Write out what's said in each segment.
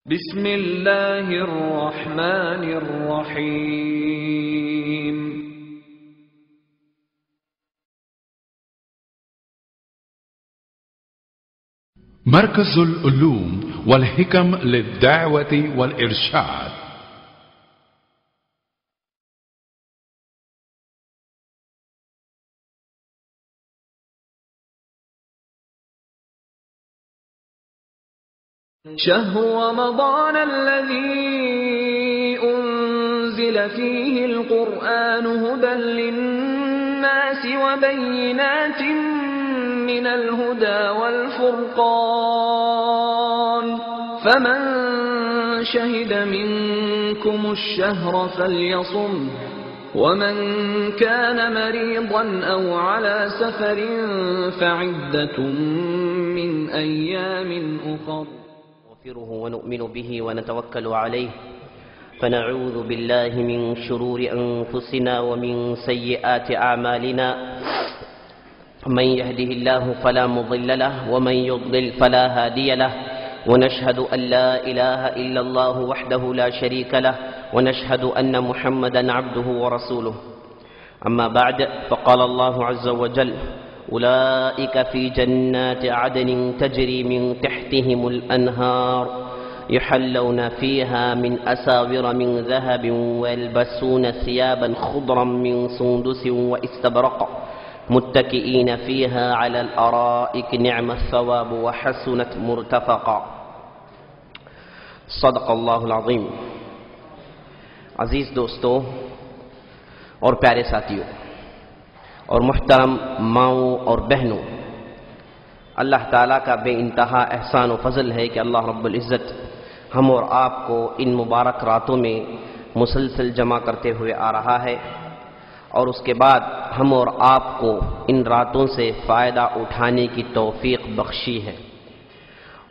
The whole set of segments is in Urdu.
بسم اللہ الرحمن الرحیم مركز العلوم والحكم للدعوة والإرشاد. شهر رمضان الذي أنزل فيه القرآن هدى للناس وبينات من الهدى والفرقان فمن شهد منكم الشهر فليصم ومن كان مريضا أو على سفر فعدة من أيام أخر نستغفره ونؤمن به ونتوكل عليه فنعوذ بالله من شرور أنفسنا ومن سيئات أعمالنا من يهده الله فلا مضل له ومن يضلل فلا هادي له ونشهد أن لا إله إلا الله وحده لا شريك له ونشهد أن محمدا عبده ورسوله أما بعد فقال الله عز وجل أولئك في جنات عدن تجري من تحتهم الأنهار يحلون فيها من أساور من ذهب ويلبسون ثيابا خضرا من سندس واستبرق متكئين فيها على الأرائك نعم الثواب وحسنت مرتفقا صدق اللہ العظیم. عزیز دوستو اور پیارے ساتھیوں اور محترم ماؤں اور بہنوں، اللہ تعالیٰ کا بے انتہا احسان و فضل ہے کہ اللہ رب العزت ہم اور آپ کو ان مبارک راتوں میں مسلسل جمع کرتے ہوئے آ رہا ہے، اور اس کے بعد ہم اور آپ کو ان راتوں سے فائدہ اٹھانے کی توفیق بخشی ہے.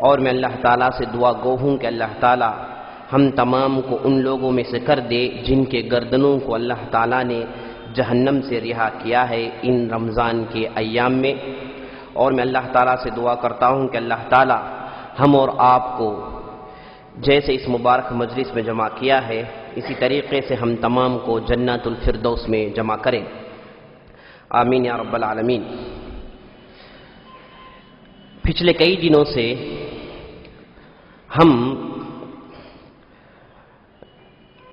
اور میں اللہ تعالیٰ سے دعا گو ہوں کہ اللہ تعالیٰ ہم تمام کو ان لوگوں میں سے کر دے جن کے گردنوں کو اللہ تعالیٰ نے جہنم سے رہا کیا ہے ان رمضان کے ایام میں. اور میں اللہ تعالیٰ سے دعا کرتا ہوں کہ اللہ تعالیٰ ہم اور آپ کو جیسے اس مبارک مجلس میں جمع کیا ہے اسی طریقے سے ہم تمام کو جنت الفردوس میں جمع کریں. آمین یا رب العالمین. پچھلے کئی دنوں سے ہم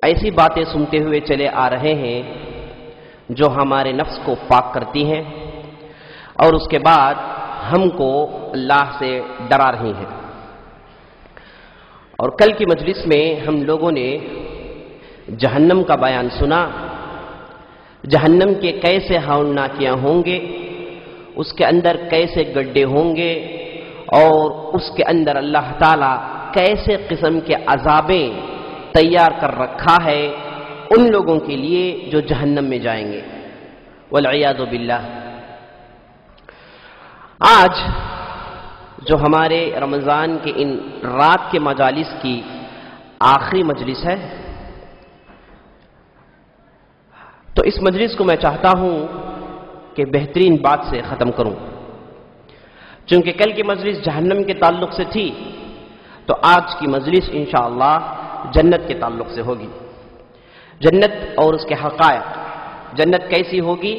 ایسی باتیں سنتے ہوئے چلے آ رہے ہیں جو ہمارے نفس کو پاک کرتی ہیں اور اس کے بعد ہم کو اللہ سے ڈرا رہی ہیں. اور کل کی مجلس میں ہم لوگوں نے جہنم کا بیان سنا، جہنم کے کیسے ہولناکیاں ہوں گے، اس کے اندر کیسے گڈھے ہوں گے، اور اس کے اندر اللہ تعالیٰ کیسے قسم کے عذابیں تیار کر رکھا ہے ان لوگوں کے لیے جو جہنم میں جائیں گے والعیاذ باللہ. آج جو ہمارے رمضان کے ان رات کے مجالس کی آخری مجلس ہے، تو اس مجلس کو میں چاہتا ہوں کہ بہترین بات سے ختم کروں. چونکہ کل کی مجلس جہنم کے تعلق سے تھی تو آج کی مجلس انشاءاللہ جنت کے تعلق سے ہوگی. جنت اور اس کے حقائق، جنت کیسی ہوگی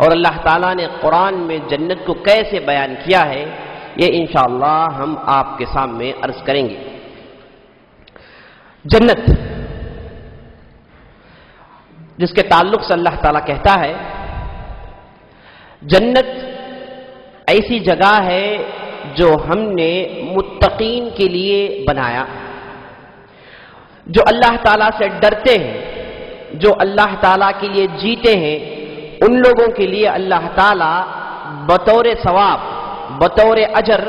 اور اللہ تعالیٰ نے قرآن میں جنت کو کیسے بیان کیا ہے، یہ انشاءاللہ ہم آپ کے سامنے عرض کریں گے. جنت جس کے تعلق سے اللہ تعالیٰ کہتا ہے جنت ایسی جگہ ہے جو ہم نے متقین کے لیے بنایا، جو اللہ تعالیٰ سے ڈرتے ہیں، جو اللہ تعالیٰ کے لیے جیتے ہیں، ان لوگوں کے لیے اللہ تعالیٰ بطور ثواب، بطور اجر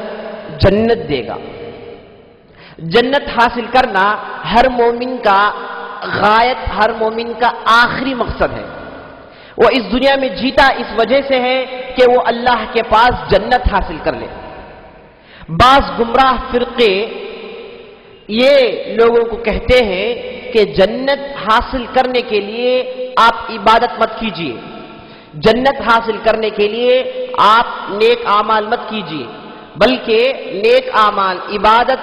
جنت دے گا. جنت حاصل کرنا ہر مومن کا غایت، ہر مومن کا آخری مقصد ہے. وہ اس دنیا میں جیتا اس وجہ سے ہے کہ وہ اللہ کے پاس جنت حاصل کر لے. بعض گمراہ فرقے یہ لوگوں کو کہتے ہیں کہ جنت حاصل کرنے کے لیے آپ عبادت مت کیجیے، جنت حاصل کرنے کے لیے آپ نیک اعمال مت کیجیے، بلکہ نیک اعمال، عبادت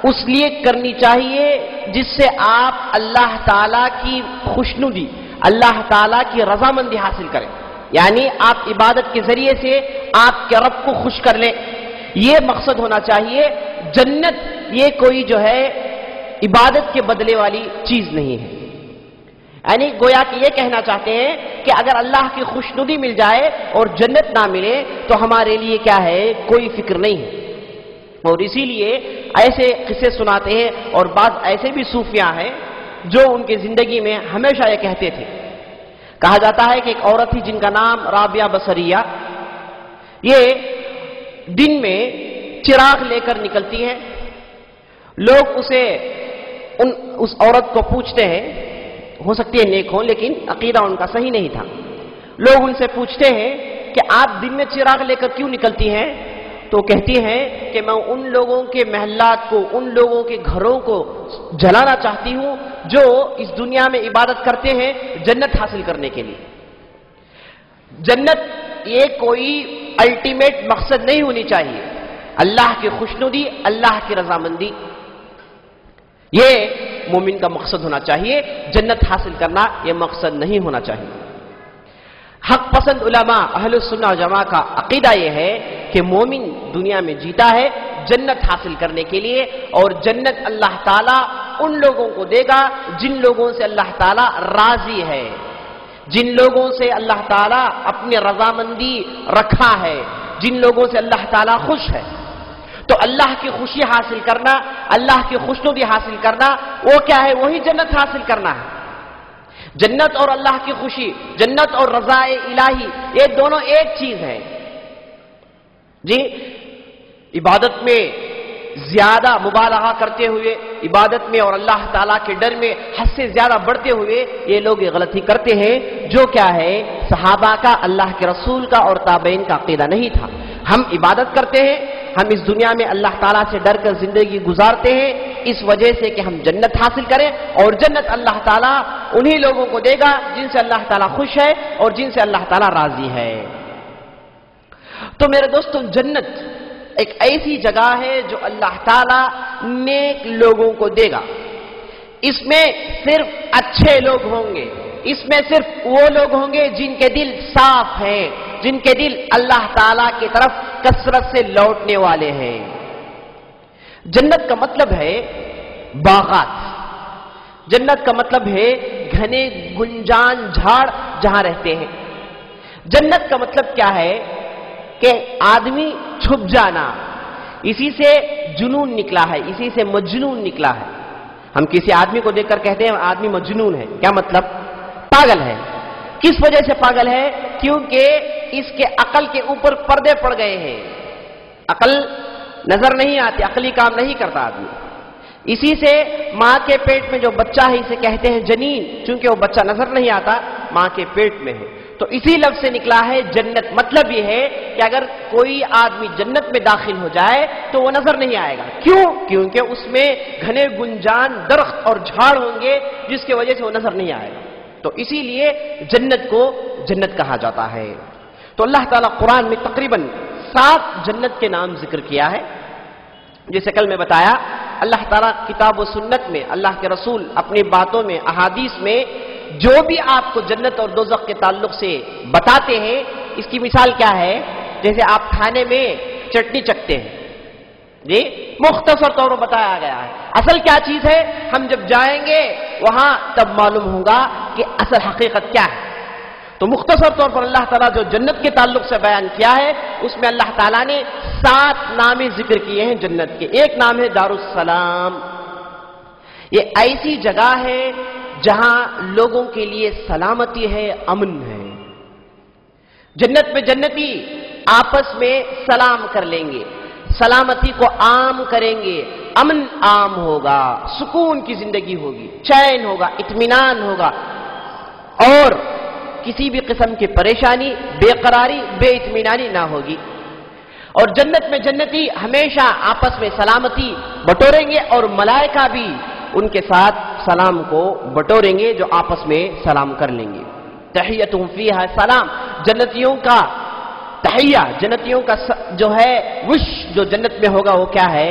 اس لیے کرنی چاہیے جس سے آپ اللہ تعالیٰ کی خوشنودی، اللہ تعالیٰ کی رضامندی حاصل کریں، یعنی آپ عبادت کے ذریعے سے آپ کے رب کو خوش کر لیں، یہ مقصد ہونا چاہیے۔ جنت یہ کوئی جو ہے عبادت کے بدلے والی چیز نہیں ہے، یعنی گویا کہ یہ کہنا چاہتے ہیں کہ اگر اللہ کی خوشنودی مل جائے اور جنت نہ ملے تو ہمارے لیے کیا ہے، کوئی فکر نہیں ہے۔ اور اسی لیے ایسے قصے سناتے ہیں، اور بعض ایسے بھی صوفیاء ہیں جو ان کی زندگی میں ہمیشہ یہ کہتے تھے۔ کہا جاتا ہے کہ ایک عورت تھی جن کا نام رابعہ بصریہ، یہ دن میں چراغ لے کر نکلتی ہیں، لوگ اس عورت کو پوچھتے ہیں، ہو سکتی ہے نیک ہوں لیکن عقیدہ ان کا صحیح نہیں تھا، لوگ ان سے پوچھتے ہیں کہ آپ دن میں چراغ لے کر کیوں نکلتی ہیں؟ تو کہتی ہیں کہ میں ان لوگوں کے محلات کو، ان لوگوں کے گھروں کو جلانا چاہتی ہوں جو اس دنیا میں عبادت کرتے ہیں جنت حاصل کرنے کے لیے۔ جنت یہ کوئی الٹیمیٹ مقصد نہیں ہونی چاہیے، اللہ کی خوشنودی، اللہ کی رضامندی، یہ مومن کا مقصد ہونا چاہیے۔ جنت حاصل کرنا یہ مقصد نہیں ہونا چاہیے۔ حق پسند علماء اہل السنہ والجماعہ کا عقیدہ یہ ہے کہ مومن دنیا میں جیتا ہے جنت حاصل کرنے کے لیے، اور جنت اللہ تعالیٰ ان لوگوں کو دے گا جن لوگوں سے اللہ تعالیٰ راضی ہے، جن لوگوں سے اللہ تعالیٰ اپنی رضامندی رکھا ہے، جن لوگوں سے اللہ تعالیٰ خوش ہے۔ تو اللہ کی خوشی حاصل کرنا، اللہ کی خوشنودی حاصل کرنا، وہ کیا ہے؟ وہی جنت حاصل کرنا ہے۔ جنت اور اللہ کی خوشی، جنت اور رضا الہی، یہ دونوں ایک چیز ہے جی۔ عبادت میں زیادہ مبالغہ کرتے ہوئے، عبادت میں اور اللہ تعالیٰ کے ڈر میں حد سے زیادہ بڑھتے ہوئے یہ لوگ یہ غلطی کرتے ہیں، جو کیا ہے صحابہ کا، اللہ کے رسول کا اور تابعین کا عقیدہ نہیں تھا۔ ہم عبادت کرتے ہیں، ہم اس دنیا میں اللہ تعالیٰ سے ڈر کر زندگی گزارتے ہیں اس وجہ سے کہ ہم جنت حاصل کریں، اور جنت اللہ تعالیٰ انہی لوگوں کو دے گا جن سے اللہ تعالیٰ خوش ہے اور جن سے اللہ تعالیٰ راضی ہے۔ تو میرے دوستوں، جنت ایک ایسی جگہ ہے جو اللہ تعالیٰ نیک لوگوں کو دے گا۔ اس میں صرف اچھے لوگ ہوں گے، اس میں صرف وہ لوگ ہوں گے جن کے دل صاف ہیں، جن کے دل اللہ تعالیٰ کی طرف کثرت سے لوٹنے والے ہیں۔ جنت کا مطلب ہے باغات، جنت کا مطلب ہے گھنے گنجان جھاڑ جہاں رہتے ہیں۔ جنت کا مطلب کیا ہے کہ آدمی چھپ جانا، اسی سے جنون نکلا ہے، اسی سے مجنون نکلا ہے۔ ہم کسی آدمی کو دیکھ کر کہتے ہیں آدمی مجنون ہے، کیا مطلب؟ پاگل ہے۔ کس وجہ سے پاگل ہے؟ کیونکہ اس کے عقل کے اوپر پردے پڑ گئے ہیں، عقل نظر نہیں آتی، عقلی کام نہیں کرتا آدمی۔ اسی سے ماں کے پیٹ میں جو بچہ ہے اسے کہتے ہیں جنین، چونکہ وہ بچہ نظر نہیں آتا، ماں کے پیٹ میں ہے۔ تو اسی لفظ سے نکلا ہے جنت۔ مطلب یہ ہے کہ اگر کوئی آدمی جنت میں داخل ہو جائے تو وہ نظر نہیں آئے گا۔ کیوں؟ کیونکہ اس میں گھنے گنجان درخت اور جھاڑ ہوں گے جس کی وجہ سے وہ نظر نہیں آئے گا۔ تو اسی لیے جنت کو جنت کہا جاتا ہے۔ تو اللہ تعالیٰ قرآن میں تقریباً 7 جنت کے نام ذکر کیا ہے، جیسے کل میں بتایا۔ اللہ تعالیٰ کتاب و سنت میں، اللہ کے رسول اپنی باتوں میں، احادیث میں جو بھی آپ کو جنت اور دوزخ کے تعلق سے بتاتے ہیں، اس کی مثال کیا ہے؟ جیسے آپ کھانے میں چٹنی چکھتے ہیں جی، مختصر طور پر بتایا گیا ہے۔ اصل کیا چیز ہے ہم جب جائیں گے وہاں تب معلوم ہوگا کہ اصل حقیقت کیا ہے۔ تو مختصر طور پر اللہ تعالیٰ جو جنت کے تعلق سے بیان کیا ہے اس میں اللہ تعالیٰ نے 7 نام ذکر کیے ہیں جنت کے۔ ایک نام ہے دارالسلام، یہ ایسی جگہ ہے جہاں لوگوں کے لیے سلامتی ہے، امن ہے۔ جنت میں جنتی آپس میں سلام کر لیں گے، سلامتی کو عام کریں گے، امن عام ہوگا، سکون کی زندگی ہوگی، چین ہوگا، اطمینان ہوگا، اور کسی بھی قسم کی پریشانی، بے قراری، بے اطمینانی نہ ہوگی۔ اور جنت میں جنتی ہمیشہ آپس میں سلامتی بٹوریں گے، اور ملائکہ بھی ان کے ساتھ سلام کو بٹوریں گے جو آپس میں سلام کر لیں گے۔ تحیتہم فیہا سلام، جنتیوں کا تحیہ، جنتیوں کا جو ہے وش جو جنت میں ہوگا وہ کیا ہے؟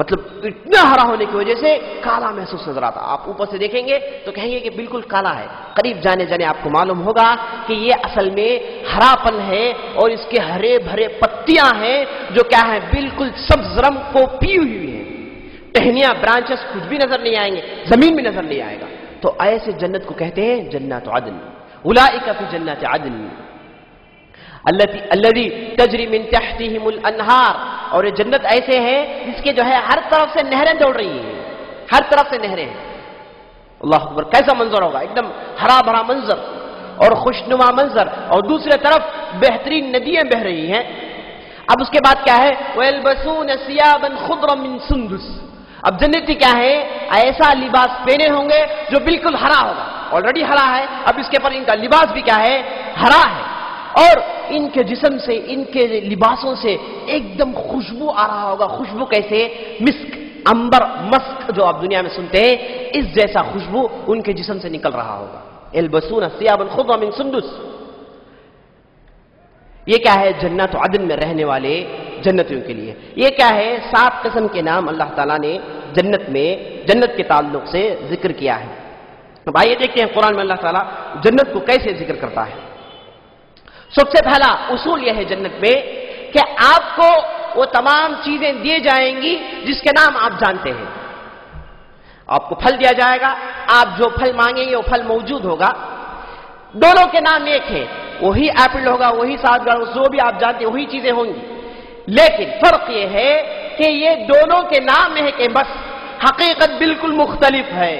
مطلب اتنا ہرا ہونے کی وجہ سے کالا محسوس نظر آتا. آپ اوپر سے دیکھیں گے تو کہیں گے کہ بالکل کالا ہے. قریب جانے جانے آپ کو معلوم ہوگا کہ یہ اصل میں ہرا پن ہے اور اس کے ہرے بھرے پتیاں ہیں جو کیا ہے بالکل سبز رنگ کو پی ہوئی ہیں. ٹہنیاں برانچز کچھ بھی نظر نہیں آئیں گے, زمین بھی نظر نہیں آئے گا. تو ایسے جنت کو کہتے ہیں جنات عدن. اولئک فی جنات عدن الذی تجری من تحتہم الانہار. اور یہ جنت ایسے ہے جس کے جو ہے ہر طرف سے نہریں دوڑ رہی ہیں, ہر طرف سے نہریں ہیں. اللہ اکبر, کیسا منظر ہوگا, ایک دم ہرا بھرا منظر اور خوشنما منظر, اور دوسرے طرف بہترین ندیاں بہ رہی ہیں. اب اس کے بعد کیا ہے, وَيَلْبَسُونَ ثِيَابًا خُضْرًا مِّن سُنْدُسٍ. اب جنتی کیا ہے, ایسا لباس پہنے ہوں گے جو بالکل ہرا ہوگا. آلریڈی ہرا ہے, اب اس کے پر ان کا لباس بھی کیا ہے, ہرا ہے. اور ان کے جسم سے, ان کے لباسوں سے ایک دم خوشبو آ رہا ہوگا. خوشبو کیسے, مسک, امبر, مسک جو آپ دنیا میں سنتے ہیں, اس جیسا خوشبو ان کے جسم سے نکل رہا ہوگا. یلبسون ثیابا خضرا من سندس. یہ کیا ہے, جنت عدن میں رہنے والے جنتیوں کے لیے. یہ کیا ہے, 7 قسم کے نام اللہ تعالیٰ نے جنت میں, جنت کے تعلق سے ذکر کیا ہے. اب آئیے دیکھتے ہیں قرآن میں اللہ تعالیٰ جنت کو کیسے ذکر کرتا ہے. سب سے پہلا اصول یہ ہے جنت میں کہ آپ کو وہ تمام چیزیں دی جائیں گی جس کے نام آپ جانتے ہیں. آپ کو پھل دیا جائے گا, آپ جو پھل مانگیں گے وہ پھل موجود ہوگا. دونوں کے نام ایک ہے, وہی ایپل ہوگا, وہی سادگار, جو بھی آپ جانتے ہیں وہی چیزیں ہوں گی. لیکن فرق یہ ہے کہ یہ دونوں کے نام ہے کہ بس حقیقت بالکل مختلف ہے.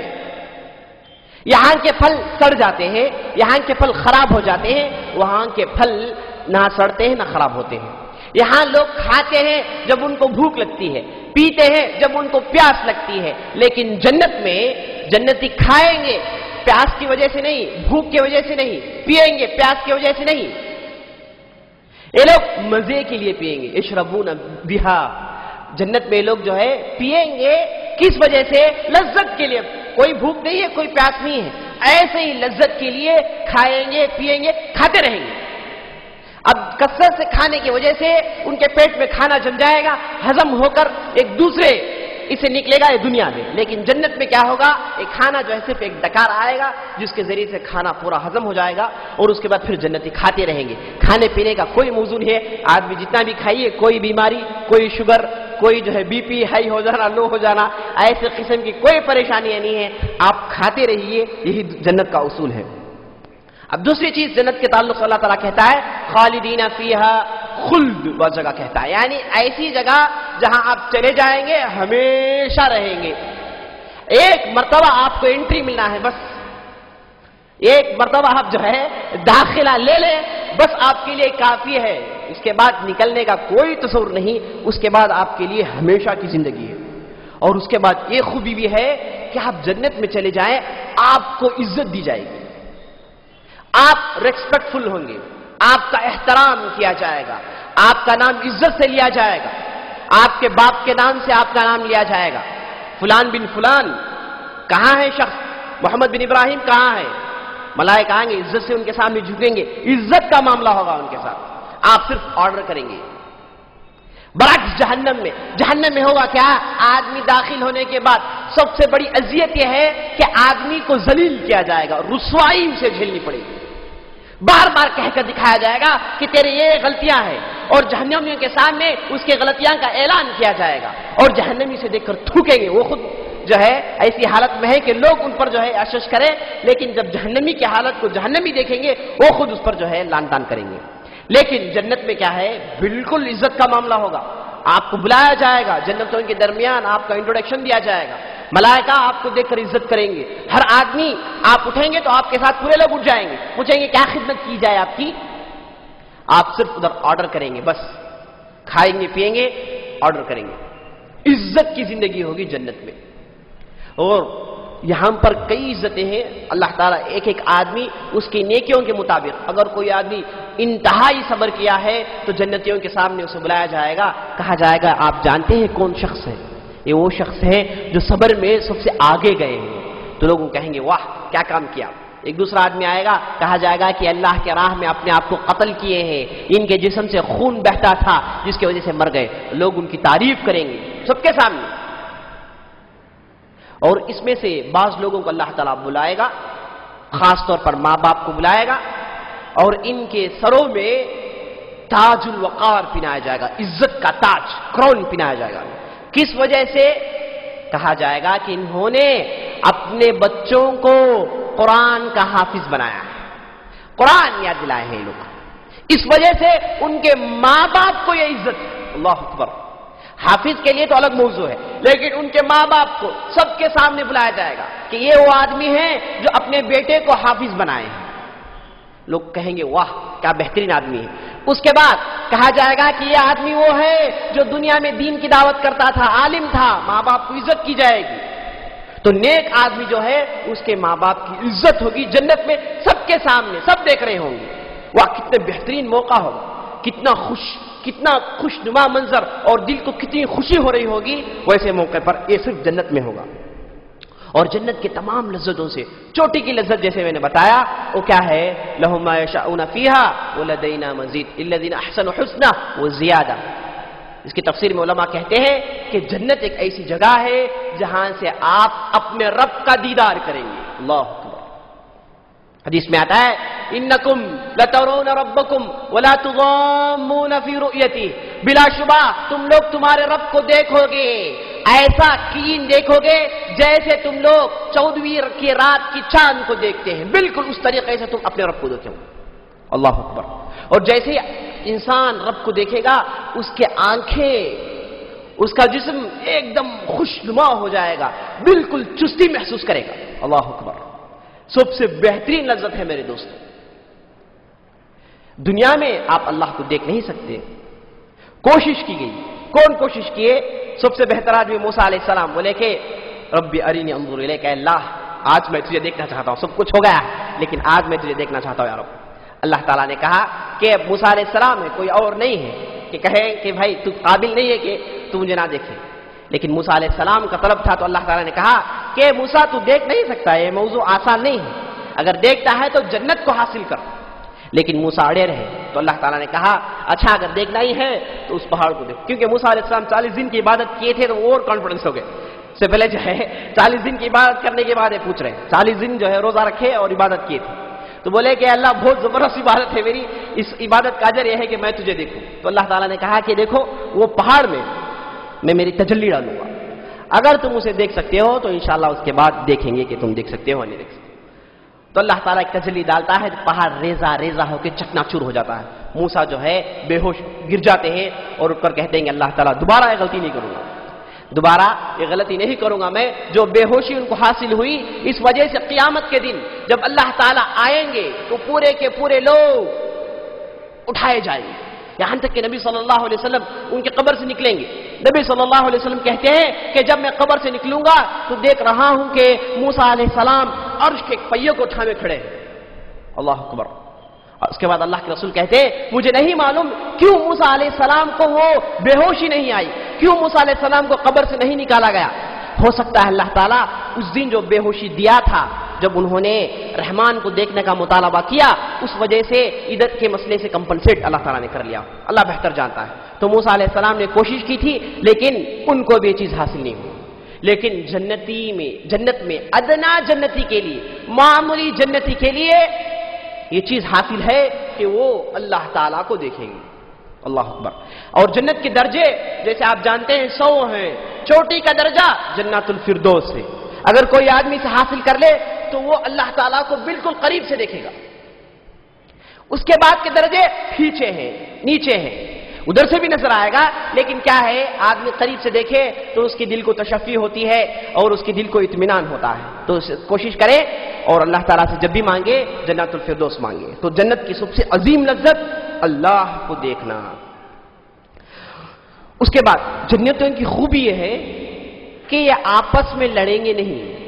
یہاں کے پھل سڑ جاتے ہیں, یہاں کے پھل خراب ہو جاتے ہیں, وہاں کے پھل نہ سڑتے ہیں نہ خراب ہوتے ہیں. یہاں لوگ کھاتے ہیں جب ان کو بھوک لگتی ہے, پیتے ہیں جب ان کو پیاس لگتی ہے. لیکن جنت میں جنتی کھائیں گے پیاس کی وجہ سے نہیں, بھوک کی وجہ سے نہیں, پیئیں گے پیاس کی وجہ سے نہیں. یہ لوگ مزے کے لیے پیئیں گے. اشربون بہا, جنت میں لوگ جو ہے پیئیں گے کس وجہ سے, لذت کے لیے. کوئی بھوک نہیں ہے, کوئی پیاس نہیں ہے, ایسے ہی لذت کے لیے کھائیں گے پیئیں گے, کھاتے رہیں گے. اب کثرت سے کھانے کی وجہ سے ان کے پیٹ میں کھانا جم جائے گا, ہضم ہو کر ایک دوسرے اسے نکلے گا یہ دنیا میں. لیکن جنت میں کیا ہوگا, ایک کھانا جو ہے صرف ایک ڈکار آئے گا جس کے ذریعے سے کھانا پورا ہضم ہو جائے گا, اور اس کے بعد پھر جنتی کھاتے رہیں گے. کھانے پینے کا کوئی موضوع نہیں ہے. آدمی جتنا بھی کھائیے, کوئی بیماری, کوئی شوگر, کوئی جو ہے بی پی ہائی ہو جانا, لو ہو جانا, ایسے قسم کی کوئی پریشانی نہیں ہے. آپ کھاتے رہیے, یہی جنت کا اصول ہے. اب دوسری چیز جنت کے تعلق سے اللہ تعالیٰ کہتا ہے خالدین فیہا خلد. بہت جگہ کہتا ہے, یعنی ایسی جگہ جہاں آپ چلے جائیں گے ہمیشہ رہیں گے. ایک مرتبہ آپ کو انٹری ملنا ہے, بس ایک مرتبہ آپ جو ہے داخلہ لے لیں, بس آپ کے لیے کافی ہے. اس کے بعد نکلنے کا کوئی تصور نہیں. اس کے بعد آپ کے لیے ہمیشہ کی زندگی ہے. اور اس کے بعد یہ خوبی بھی ہے کہ آپ جنت میں چلے جائیں, آپ کو عزت دی جائے گی, آپ ریسپیکٹفل ہوں گے, آپ کا احترام کیا جائے گا, آپ کا نام عزت سے لیا جائے گا, آپ کے باپ کے نام سے آپ کا نام لیا جائے گا. فلان بن فلان, کہاں ہے شخص, محمد بن ابراہیم کہاں ہے. ملائکہ آئیں گے, عزت سے ان کے سامنے جھکیں گے, عزت کا معاملہ ہوگا ان کے ساتھ. آپ صرف آرڈر کریں گے. برعکس جہنم میں ہوگا کیا, آدمی داخل ہونے کے بعد سب سے بڑی اذیت یہ ہے کہ آدمی کو ذلیل کیا جائے گا, رسوائی اسے جھیلنی پڑے گی. بار بار کہہ کر دکھایا جائے گا کہ تیرے یہ غلطیاں ہیں, اور جہنمیوں کے سامنے اس کے غلطیاں کا اعلان کیا جائے گا, اور جہنمی سے دیکھ کر تھوکیں گے. وہ خود جو ہے ایسی حالت میں ہے کہ لوگ ان پر جو ہے اشش کریں, لیکن جب جہنمی کی حالت کو جہنمی دیکھیں گے وہ خود اس پر جو ہے لان تان کریں گے. لیکن جنت میں کیا ہے, بالکل عزت کا معاملہ ہوگا. آپ کو بلایا جائے گا, جنتوں کے درمیان آپ کا انٹروڈکشن دیا جائے گا, ملائکہ آپ کو دیکھ کر عزت کریں گے. ہر آدمی, آپ اٹھیں گے تو آپ کے ساتھ پورے لوگ اٹھ جائیں گے, پوچھیں گے کیا خدمت کی جائے آپ کی. آپ صرف ادھر آرڈر کریں گے, بس کھائیں گے پیئیں گے, آرڈر کریں گے. عزت کی زندگی ہوگی جنت میں. اور یہاں پر کئی عزتیں ہیں. اللہ تعالیٰ ایک ایک آدمی اس کی نیکیوں کے مطابق, اگر کوئی آدمی انتہائی صبر کیا ہے تو جنتیوں کے سامنے اسے بلایا جائے گا, کہا جائے گا آپ جانتے ہیں کون شخص ہے, یہ وہ شخص ہے جو صبر میں سب سے آگے گئے ہیں. تو لوگ کہیں گے واہ کیا کام کیا. ایک دوسرا آدمی آئے گا, کہا جائے گا کہ اللہ کے راہ میں اپنے آپ کو قتل کیے ہیں, ان کے جسم سے خون بہتا تھا جس کی وجہ سے مر گئے. لوگ ان کی تعریف کریں گے سب کے سامنے. اور اس میں سے بعض لوگوں کو اللہ تعالیٰ بلائے گا، خاص طور پر ماں باپ کو بلائے گا، اور ان کے سروں میں تاج الوقار پہنایا جائے گا، عزت کا تاج، کرون پہنایا جائے گا۔ کس وجہ سے؟ کہا جائے گا کہ انہوں نے اپنے بچوں کو قرآن کا حافظ بنایا ہے، قرآن یاد دلائے ہیں لوگ، اس وجہ سے ان کے ماں باپ کو یہ عزت۔ اللہ اکبر۔ حافظ کے لیے تو الگ موضوع ہے، لیکن ان کے ماں باپ کو سب کے سامنے بلایا جائے گا کہ یہ وہ آدمی ہے جو اپنے بیٹے کو حافظ بنائے ہیں۔ لوگ کہیں گے واہ کیا بہترین آدمی ہے۔ اس کے بعد کہا جائے گا کہ یہ آدمی وہ ہے جو دنیا میں دین کی دعوت کرتا تھا، عالم تھا، ماں باپ کو عزت کی جائے گی۔ تو نیک آدمی جو ہے اس کے ماں باپ کی عزت ہوگی جنت میں، سب کے سامنے، سب دیکھ رہے ہوں گے۔ واہ کتنے بہترین موقع ہوگا، کتنا خوش نما منظر، اور دل کو کتنی خوشی ہو رہی ہوگی۔ ویسے موقع پر یہ صرف جنت میں ہوگا۔ اور جنت کے تمام لذتوں سے چوٹی کی لذت جیسے میں نے بتایا وہ کیا ہے؟ لہم ما یشاؤون فیہا ولدینا مزید للذین احسنوا الحسنی وزیادہ۔ اس کی تفسیر میں علماء کہتے ہیں کہ جنت ایک ایسی جگہ ہے جہاں سے آپ اپنے رب کا دیدار کریں گے۔ اللہ اکبر۔ حدیث میں آتا ہے انکم لترون ربکم ولا تضامون فی رؤیتہ، بلا شبہ تم لوگ تمہارے رب کو دیکھو گے، ایسا کلین دیکھو گے جیسے تم لوگ 14ویں کی رات کی چاند کو دیکھتے ہیں، بالکل اس طریقے سے تم اپنے رب کو دیکھو۔ اللہ اکبر۔ اور جیسے انسان رب کو دیکھے گا اس کے آنکھیں، اس کا جسم ایک دم خوشنما ہو جائے گا، بالکل چستی محسوس کرے گا۔ اللہ اکبر۔ سب سے بہترین لذت ہے میرے دوست۔ دنیا میں آپ اللہ کو دیکھ نہیں سکتے، کوشش کی گئی۔ کون کوشش کیے؟ سب سے بہتر آدمی موسیٰ علیہ السلام بولے کہ ربی ارینی انظر الیک، اے اللہ آج میں تجھے دیکھنا چاہتا ہوں، سب کچھ ہو گیا لیکن آج میں تجھے دیکھنا چاہتا ہوں یا رب۔ اللہ تعالیٰ نے کہا کہ موسیٰ علیہ السلام ہے، کوئی اور نہیں ہے کہ کہے کہ بھائی تو قابل نہیں ہے کہ تو مجھے نہ دیکھے، لیکن موسیٰ علیہ السلام کا طلب تھا تو اللہ تعالیٰ نے کہا کہ موسیٰ تو دیکھ نہیں سکتا، یہ موضوع آسان نہیں ہے، اگر دیکھتا ہے تو جنت کو حاصل کر۔ لیکن موسیٰ اڑے رہے تو اللہ تعالیٰ نے کہا اچھا اگر دیکھنا ہی ہے تو اس پہاڑ کو دیکھ، کیونکہ موسیٰ علیہ السلام 40 دن کی عبادت کیے تھے تو وہ اور کانفیڈنس ہو گئے۔ اس سے پہلے جو ہے 40 دن کی عبادت کرنے کے بعد یہ پوچھ رہے ہیں، 40 دن جو ہے روزہ رکھے اور عبادت کیے تھے، تو بولے کہ اللہ بہت زبردست عبادت ہے میری، اس عبادت کا اجر یہ ہے کہ میں تجھے دیکھوں۔ تو اللہ تعالیٰ نے کہا کہ دیکھو وہ پہاڑ میں میری تجلی ڈالوں گا، اگر تم اسے دیکھ سکتے ہو تو انشاءاللہ اس کے بعد دیکھیں گے کہ تم دیکھ سکتے ہو یا نہیں دیکھ سکتے۔ تو اللہ تعالیٰ ایک تجلی ڈالتا ہے، پہاڑ ریزہ ریزہ ہو کے چکنا چور ہو جاتا ہے، موسیٰ جو ہے بے ہوش گر جاتے ہیں اور اٹھ کر کہتے ہیں کہ اللہ تعالیٰ دوبارہ یہ غلطی نہیں کروں گا، دوبارہ یہ غلطی نہیں کروں گا میں۔ جو بے ہوشی ان کو حاصل ہوئی اس وجہ سے قیامت کے دن جب اللہ تعالیٰ آئیں گے تو پورے کے پورے لوگ اٹھائے جائیں گے، یہاں تک کہ نبی صلی اللہ علیہ وسلم ان کی قبر سے نکلیں گے۔ نبی صلی اللہ علیہ وسلم کہتے ہیں کہ جب میں قبر سے نکلوں گا تو دیکھ رہا ہوں کہ موسیٰ علیہ السلام عرش کے پہیے کو تھامے کھڑے ہیں۔ اللہ اکبر۔ اس کے بعد اللہ کے رسول کہتے ہیں مجھے نہیں معلوم کیوں موسیٰ علیہ السلام کو وہ بے ہوشی نہیں آئی، کیوں موسیٰ علیہ السلام کو قبر سے نہیں نکالا گیا۔ ہو سکتا ہے اللہ تعالیٰ اس دن جو بے ہوشی دیا تھا جب انہوں نے رحمان کو دیکھنے کا مطالبہ کیا، اس وجہ سے عدت کے مسئلے سے کمپنسیٹ اللہ تعالیٰ نے کر لیا، اللہ بہتر جانتا ہے۔ تو موسیٰ علیہ السلام نے کوشش کی تھی لیکن ان کو بھی یہ چیز حاصل نہیں ہوئی۔ لیکن جنت میں ادنا جنتی کے لیے، معمولی جنتی کے لیے یہ چیز حاصل ہے کہ وہ اللہ تعالیٰ کو دیکھیں گے۔ اللہ اکبر۔ اور جنت کے درجے جیسے آپ جانتے ہیں 100 ہیں، چوٹی کا درجہ جنت الفردوس ہے، اگر کوئی آدمی سے حاصل کر لے تو وہ اللہ تعالیٰ کو بالکل قریب سے دیکھے گا۔ اس کے بعد کے درجے پیچھے ہیں، نیچے ہیں، ادھر سے بھی نظر آئے گا، لیکن کیا ہے آدمی قریب سے دیکھے تو اس کے دل کو تشفی ہوتی ہے اور اس کے دل کو اطمینان ہوتا ہے۔ تو کوشش کرے اور اللہ تعالیٰ سے جب بھی مانگے جنت الفردوس مانگے۔ تو جنت کی سب سے عظیم لذت اللہ کو دیکھنا۔ اس کے بعد جنتوں کی خوبی یہ ہے کہ یہ آپس میں لڑیں گے نہیں،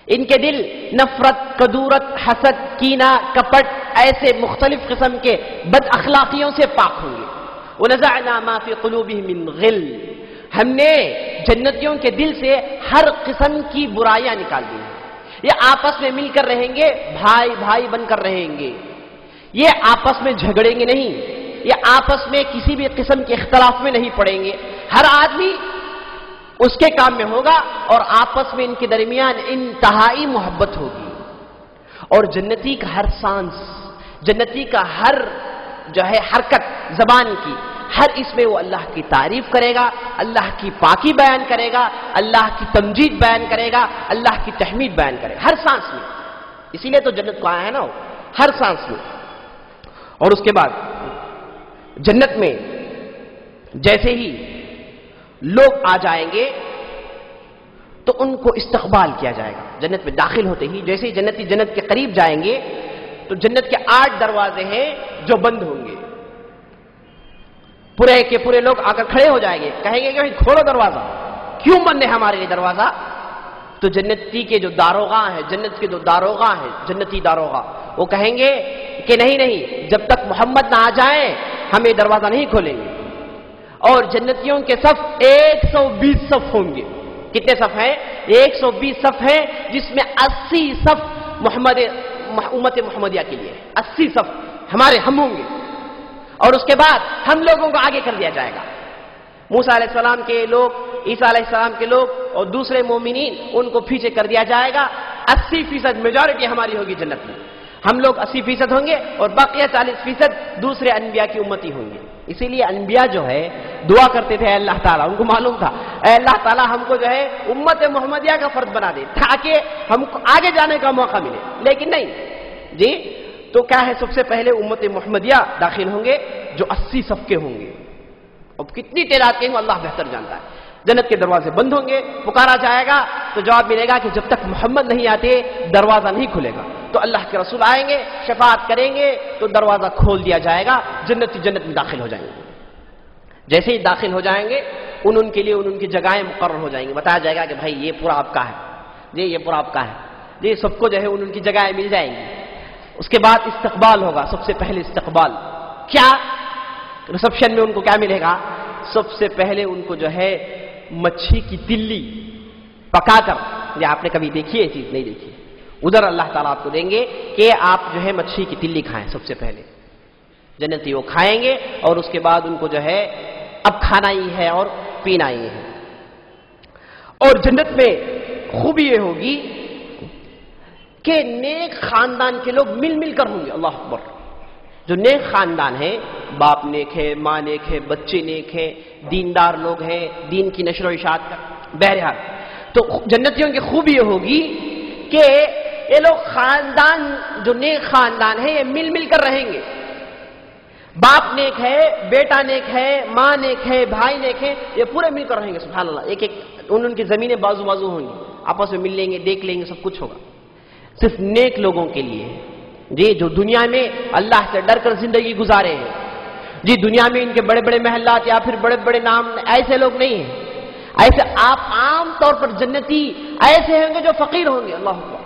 ان کے دل نفرت، کدورت، حسد، کینہ، کپٹ ایسے مختلف قسم کے بد اخلاقیوں سے پاک ہوں گے۔ وَنَزَعْنَا مَا فِي قُلُوبِهِم مِّن غِلٍّ، ہم نے جنتیوں کے دل سے ہر قسم کی برائیاں نکال دی ہیں۔ یہ آپس میں مل کر رہیں گے، بھائی بھائی بن کر رہیں گے، یہ آپس میں جھگڑیں گے نہیں، یہ آپس میں کسی بھی قسم کے اختلاف میں نہیں پڑیں گے۔ ہر آدمی اس کے کام میں ہوگا اور آپس میں ان کے درمیان انتہائی محبت ہوگی. اور جنتی کا ہر سانس، جنتی کا ہر جو ہے حرکت زبان کی، ہر اس میں وہ اللہ کی تعریف کرے گا، اللہ کی پاکی بیان کرے گا، اللہ کی تمجید بیان کرے گا، اللہ کی تحمید بیان کرے گا ہر سانس میں. اسی لیے تو جنت کو آیا ہے نا، ہر سانس میں. اور اس کے بعد جنت میں جیسے ہی لوگ آ جائیں گے تو ان کو استقبال کیا جائے گا. جنت میں داخل ہوتے ہی جیسے ہی جنتی جنت کے قریب جائیں گے تو جنت کے 8 دروازے ہیں جو بند ہوں گے. پورے کے پورے لوگ آ کر کھڑے ہو جائیں گے، کہیں گے کہ بھائی کھولو دروازہ، کیوں بند ہے ہمارے لیے دروازہ؟ تو جنتی کے جو داروغہ ہیں، جنت کے جو داروغہ ہیں، جنتی داروغہ، وہ کہیں گے کہ نہیں نہیں، جب تک محمد نہ آ جائیں ہم یہ دروازہ نہیں کھولیں گے. اور جنتیوں کے صف 120 صف ہوں گے. کتنے صف ہیں؟ 120 صف ہیں، جس میں 80 صف امت محمدیہ کے لیے، 80 صف ہمارے ہم ہوں گے. اور اس کے بعد ہم لوگوں کو آگے کر دیا جائے گا. موسیٰ علیہ السلام کے لوگ، عیسیٰ علیہ السلام کے لوگ اور دوسرے مومنین، ان کو پیچھے کر دیا جائے گا. 80% میجورٹی ہماری ہوگی جنت میں. ہم لوگ 80% ہوں گے اور باقی 40% دوسرے انبیاء کی امتی ہوں گے. اسی لیے انبیاء جو ہے دعا کرتے تھے اللہ تعالیٰ، ان کو معلوم تھا اے اللہ تعالیٰ ہم کو جو ہے امت محمدیہ کا فرد بنا دے تاکہ ہم کو آگے جانے کا موقع ملے. لیکن نہیں جی، تو کیا ہے، سب سے پہلے امت محمدیہ داخل ہوں گے جو 80 صف کے ہوں گے. اب کتنی تعداد کے ہوں اللہ بہتر جانتا ہے. جنت کے دروازے بند ہوں گے، پکارا جائے گا تو جواب ملے گا کہ جب تک محمد نہیں آتے دروازہ نہیں کھلے گا. تو اللہ کے رسول آئیں گے، شفاعت کریں گے تو دروازہ کھول دیا جائے گا. جنت میں داخل ہو جائیں گے. جیسے ہی داخل ہو جائیں گے ان کے لیے ان کی جگہیں مقرر ہو جائیں گی. بتایا جائے گا کہ بھائی یہ پورا آپ کا ہے، یہ پورا آپ کا ہے. یہ سب کو جو ہے ان کی جگہیں مل جائیں گی. اس کے بعد استقبال ہوگا. سب سے پہلے استقبال کیا؟ ریسپشن میں ان کو کیا ملے گا؟ سب سے پہلے ان کو جو ہے مچھی کی تلی پکا کر، یہ آپ نے کبھی دیکھی ہے چیز؟ نہیں دیکھی. ادھر اللہ تعالیٰ آپ کو دیں گے کہ آپ جو ہے مچھی کی تلی کھائیں. سب سے پہلے جنتی وہ کھائیں گے اور اس کے بعد ان کو جو ہے اب کھانا ہی ہے اور پینا ہی ہے. اور جنت میں خوبی یہ ہوگی کہ نیک خاندان کے لوگ مل مل کر ہوں گے. اللہ اکبر. جو نیک خاندان ہے، باپ نیک ہے، ماں نیک ہے، بچے نیک ہے، دیندار لوگ ہیں، دین کی نشر و اشاعت کا. بہرحال تو جنتیوں کی خوبی یہ ہوگی کہ یہ لوگ خاندان، جو نیک خاندان ہے، یہ مل مل کر رہیں گے. باپ نیک ہے، بیٹا نیک ہے، ماں نیک ہے، بھائی نیک ہے، یہ پورے مل کر رہیں گے. سبحان اللہ. ایک ایک ان کی زمینیں بازو بازو ہوں گی، آپس میں مل لیں گے، دیکھ لیں گے، سب کچھ ہوگا. صرف نیک لوگوں کے لیے جی، جو دنیا میں اللہ سے ڈر کر زندگی گزارے ہیں جی. دنیا میں ان کے بڑے بڑے محلات یا پھر بڑے بڑے نام، ایسے لوگ نہیں ہیں. ایسے آپ عام طور پر جنتی ایسے ہوں گے جو فقیر ہوں گے. اللہ اکبر.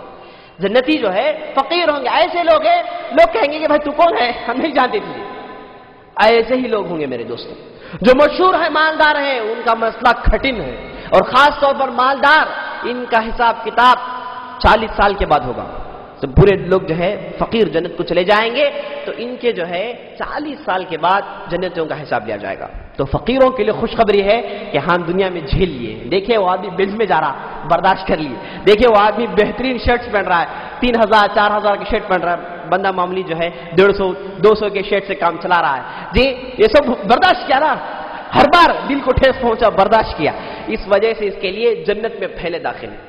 جنتی جو ہے فقیر ہوں گے. ایسے لوگ ہیں، لوگ کہیں گے کہ بھائی تو کون ہے، ہم نہیں جانتے تھے. ایسے ہی لوگ ہوں گے میرے دوستوں. جو مشہور ہے، مالدار ہیں، ان کا مسئلہ کٹھن ہے. اور خاص طور پر مالدار، ان کا حساب کتاب 40 سال کے بعد ہوگا. تو برے لوگ جو ہے فقیر جنت کو چلے جائیں گے تو ان کے جو ہے 40 سال کے بعد جنتوں کا حساب لیا جائے گا. تو فقیروں کے لیے خوشخبری ہے کہ ہم دنیا میں جھیل لیے. دیکھیں وہ آدمی بنز میں جا رہا، برداشت کر لیے. دیکھیں وہ آدمی بہترین شرٹس پہن رہا ہے، 3000 4000 کی شرٹ پہن رہا ہے. بندہ معمولی جو ہے 150 200 کے شرٹ سے کام چلا رہا ہے جی. یہ سب برداشت کیا نا، ہر بار دل کو ٹھیس پہنچا، برداشت کیا. اس وجہ سے اس کے لیے جنت میں پہلے داخل ہے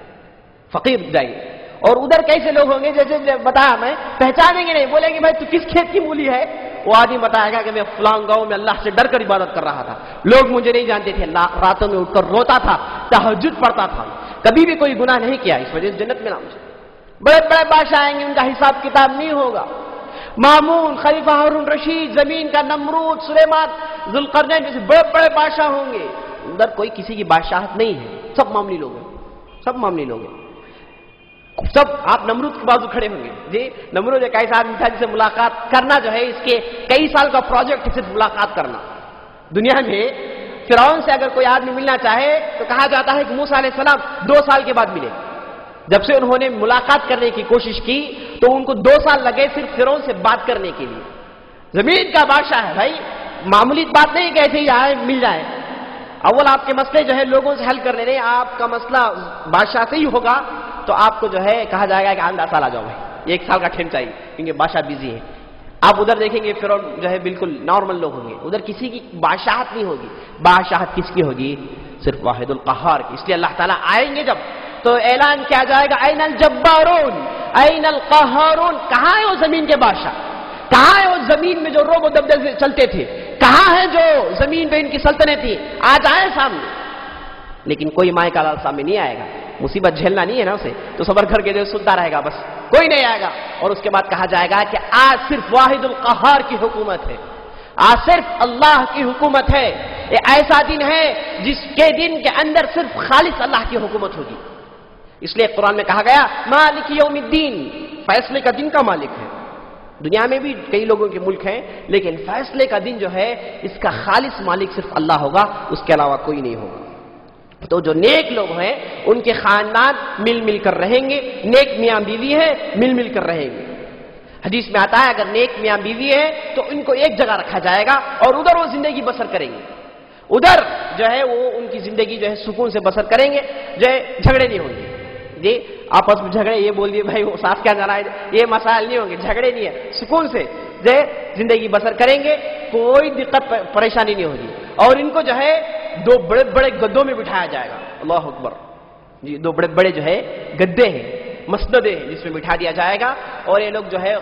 فقیر جائیے. اور ادھر کیسے لوگ ہوں گے؟ جیسے بتایا میں، پہچانیں گے نہیں. بولیں گے بھائی تو کس کھیت کی مولی ہے؟ وہ آدمی بتائے گا کہ میں فلاں گاؤں میں اللہ سے ڈر کر عبادت کر رہا تھا، لوگ مجھے نہیں جانتے تھے، راتوں میں اٹھ کر روتا تھا، تہجد پڑھتا تھا، کبھی بھی کوئی گناہ نہیں کیا. اس وجہ سے جنت میں نام سے بڑے بڑے بادشاہ آئیں گے، ان کا حساب کتاب نہیں ہوگا. مامون، خلیفہ ہارون رشید، زمین کا نمرود، سلیمان، ذوالقرنین جیسے بڑے بڑے بادشاہ ہوں گے. ادھر کوئی کسی کی بادشاہت نہیں ہے، سب معمولی لوگ ہیں، سب معمولی لوگ ہیں. سب آپ نمرود کے بازو کھڑے ہوں گے جی. نمرود ایک ایسا آدمی تھا جسے ملاقات کرنا جو ہے اس کے کئی سال کا پروجیکٹ، صرف ملاقات کرنا. دنیا میں فرعون سے اگر کوئی آدمی ملنا چاہے تو کہا جاتا ہے کہ موسیٰ علیہ السلام 2 سال کے بعد ملے. جب سے انہوں نے ملاقات کرنے کی کوشش کی تو ان کو 2 سال لگے صرف فرعون سے بات کرنے کے لیے. زمین کا بادشاہ ہے بھائی، معمولی بات نہیں کہ ایسے ہی آئے مل جائے. اول آپ کے مسئلے جو ہے لوگوں سے حل کرنے نہیں، آپ کا مسئلہ بادشاہ سے ہی ہوگا تو آپ کو جو ہے کہا جائے گا کہ آندہ سال آ جاؤ بھائی، 1 سال کا ٹائم چاہیے کیونکہ بادشاہ بزی ہے. آپ ادھر دیکھیں گے فرعون جو ہے بالکل نارمل لوگ ہوں گے، ادھر کسی کی بادشاہت نہیں ہوگی. بادشاہت کس کی ہوگی؟ صرف واحد القہار کی. اس لیے اللہ تعالیٰ آئیں گے جب تو اعلان کیا جائے گا این الجبارون این القہارون. کہاں ہے وہ زمین کے بادشاہ؟ کہاں ہے وہ زمین میں جو روب و دبدبے سے چلتے تھے؟ کہاں ہے جو زمین پہ ان کی سلطنت تھی؟ آج آئے سامنے. لیکن کوئی مائیں کا لال سامنے نہیں آئے گا، مصیبت جھیلنا نہیں ہے نا اسے، تو صبر کر کے جو سنتا رہے گا، بس کوئی نہیں آئے گا. اور اس کے بعد کہا جائے گا کہ آج صرف واحد القہار کی حکومت ہے، آج صرف اللہ کی حکومت ہے. یہ ایسا دن ہے جس کے دن کے اندر صرف خالص اللہ کی حکومت ہوگی. اس لیے قرآن میں کہا گیا مالک یوم الدین، فیصلے کا دن کا مالک ہے. دنیا میں بھی کئی لوگوں کے ملک ہیں لیکن فیصلے کا دن جو ہے اس کا خالص مالک صرف اللہ ہوگا، اس کے علاوہ کوئی نہیں ہوگا. تو جو نیک لوگ ہیں ان کے خاندان مل مل کر رہیں گے، نیک میاں بیوی ہے مل مل کر رہیں گے. حدیث میں آتا ہے اگر نیک میاں بیوی ہے تو ان کو ایک جگہ رکھا جائے گا اور ادھر وہ زندگی بسر کریں گے. ادھر جو ہے وہ ان کی زندگی جو ہے سکون سے بسر کریں گے، جو ہے جھگڑے نہیں ہوں گے. جی آپس میں جھگڑے یہ بول دیے بھائی وہ صاف کیا جانا ہے، یہ مسائل نہیں ہوں گے، جھگڑے نہیں ہے، سکون سے جو ہے زندگی بسر کریں گے، کوئی دقت پریشانی نہیں ہوگی. اور ان کو جو ہے 2 بڑے بڑے گدوں میں بٹھایا جائے گا. اللہ اکبر. جی 2 بڑے بڑے جو ہے گدے ہیں، مسندے ہیں جس میں بٹھا دیا جائے گا اور یہ لوگ جو ہے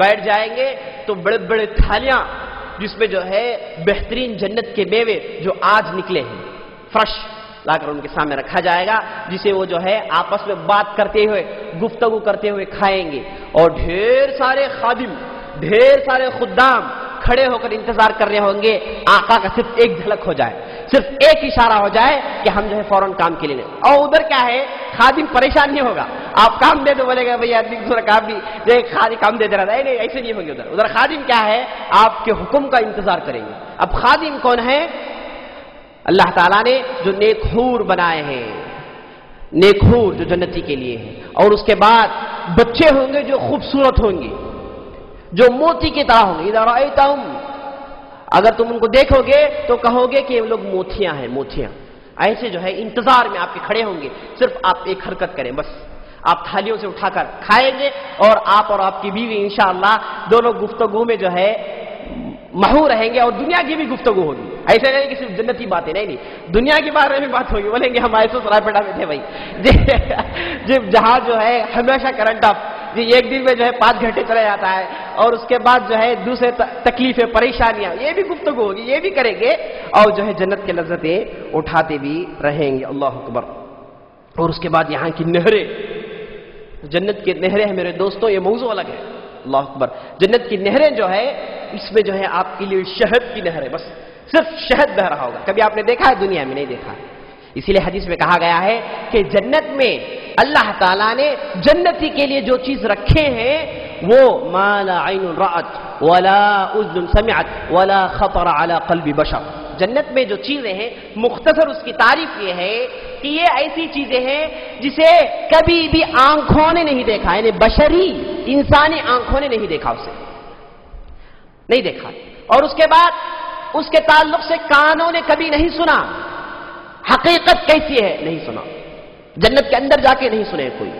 بیٹھ جائیں گے تو بڑے بڑے تھالیاں جس میں جو ہے بہترین جنت کے میوے جو آج نکلے ہیں فریش لا کر ان کے سامنے رکھا جائے گا، جسے وہ جو ہے آپس میں بات کرتے ہوئے گفتگو کرتے ہوئے کھائیں گے. اور ڈھیر سارے خادم، ڈھیر سارے خدام کھڑے ہو کر انتظار کر رہے ہوں گے آقا کا صرف ایک جھلک ہو جائے، صرف ایک اشارہ ہو جائے کہ ہم جو ہے فوراً کام کے لیے. اور ادھر کیا ہے خادم پریشان نہیں ہوگا، آپ کام دے دو بولے گا بھائی آدمی دوسرا کام بھی جو خادم کام دے دے رہا تھا. نہیں ایسے نہیں ہوگی. ادھر خادم کیا ہے آپ کے حکم کا انتظار کریں گے. اب خادم کون ہے؟ اللہ تعالیٰ نے جو نیک حور بنائے ہیں، نیک حور جو جنتی کے لیے ہیں، اور اس کے بعد بچے ہوں گے جو خوبصورت ہوں گے، جو موتی کی طرح ہوں گے. اذا رأیتہم، اگر تم ان کو دیکھو گے تو کہو گے کہ یہ لوگ موتیاں ہیں، موتیاں. ایسے جو ہے انتظار میں آپ کے کھڑے ہوں گے، صرف آپ ایک حرکت کریں بس، آپ تھالیوں سے اٹھا کر کھائیں گے اور آپ کی بیوی انشاءاللہ دونوں گفتگو میں جو ہے محو رہیں گے اور دنیا کی بھی گفتگو ہوگی. ایسے نہیں کہ صرف جنتی باتیں، نہیں دنیا کے بارے میں بات ہوگی. بولیں گے ہم ایسے سرائے پیٹا میں تھے بھائی جب جہاں جو ہے ہمیشہ کرنٹ اف جی 1 دن میں جو ہے 5 گھنٹے چلا جاتا ہے اور اس کے بعد جو ہے دوسرے تکلیفیں پریشانیاں، یہ بھی گفتگو ہوگی، یہ بھی کریں گے اور جو ہے جنت کے لذتیں اٹھاتے بھی رہیں گے. اللہ اکبر. اور اس کے بعد یہاں کی نہریں، جنت کی نہریں ہیں میرے دوستوں، یہ موضوع الگ ہے. اللہ اکبر. جنت کی نہریں جو ہے اس میں جو ہے آپ کے لیے شہد کی نہر ہے، بس صرف شہد بہ رہا ہوگا. کبھی آپ نے دیکھا ہے؟ دنیا میں نہیں دیکھا. اسی لیے حدیث میں کہا گیا ہے کہ جنت میں اللہ تعالیٰ نے جنتی کے لیے جو چیز رکھے ہیں وہ ما لا عین رأت ولا اذن سمعت ولا خطر على قلب بشر. جنت میں جو چیزیں ہیں مختصر اس کی تعریف یہ ہے کہ یہ ایسی چیزیں ہیں جسے کبھی بھی آنکھوں نے نہیں دیکھا، یعنی بشری انسانی آنکھوں نے نہیں دیکھا، اسے نہیں دیکھا. اور اس کے بعد اس کے تعلق سے کانوں نے کبھی نہیں سنا. حقیقت کیسی ہے نہیں سنا، جنت کے اندر جا کے نہیں سنے کوئی.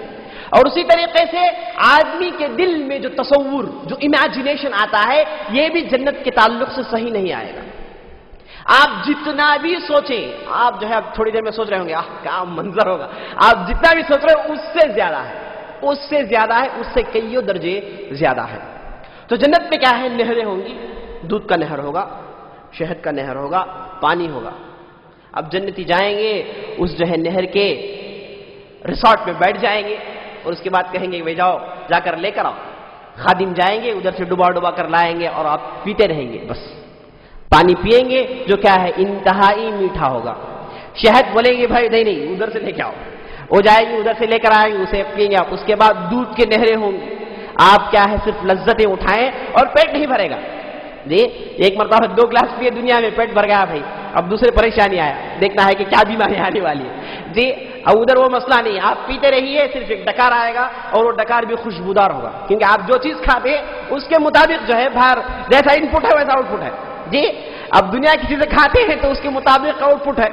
اور اسی طریقے سے آدمی کے دل میں جو تصور، جو امیجنیشن آتا ہے، یہ بھی جنت کے تعلق سے صحیح نہیں آئے گا. آپ جتنا بھی سوچیں، آپ جو ہے اب تھوڑی دیر میں سوچ رہے ہوں گے کیا منظر ہوگا، آپ جتنا بھی سوچ رہے ہو اس سے زیادہ ہے، اس سے زیادہ ہے، اس سے کئیوں درجے زیادہ ہے. تو جنت میں کیا ہے؟ نہریں ہوں گی، دودھ کا نہر ہوگا، شہد کا نہر ہوگا، پانی ہوگا. اب جنتی جائیں گے اس جو ہے نہر کے ریسارٹ میں بیٹھ جائیں گے اور اس کے بعد کہیں گے بھائی جاؤ جا کر لے کر آؤ. خادم جائیں گے ادھر سے ڈبا ڈبا کر لائیں گے اور آپ پیتے رہیں گے. بس پانی پئیں گے جو کیا ہے انتہائی میٹھا ہوگا. شہد بولیں گے بھائی نہیں ادھر سے لے کے آؤ، وہ جائیں گے ادھر سے لے کر آئیں گے، اسے پئیں گے آپ. اس کے بعد دودھ کے نہریں ہوں گی. آپ کیا ہے صرف لذتیں اٹھائیں اور پیٹ نہیں بھرے گا. جی 1 مرتبہ 2 گلاس پیے دنیا میں پیٹ بھر گیا بھائی، اب دوسرے پریشانی آیا، دیکھنا ہے کہ کیا بیماری آنے والی ہے. جی اب ادھر وہ مسئلہ نہیں، آپ پیتے رہیے، صرف ایک ڈکار آئے گا اور وہ ڈکار بھی خوشبودار ہوگا، کیونکہ آپ جو چیز کھاتے اس کے مطابق جو ہے باہر جیسا ان پٹ ہے ویسا آؤٹ پٹ ہے. جی اب دنیا کی چیزیں کھاتے ہیں تو اس کے مطابق آؤٹ پٹ ہے.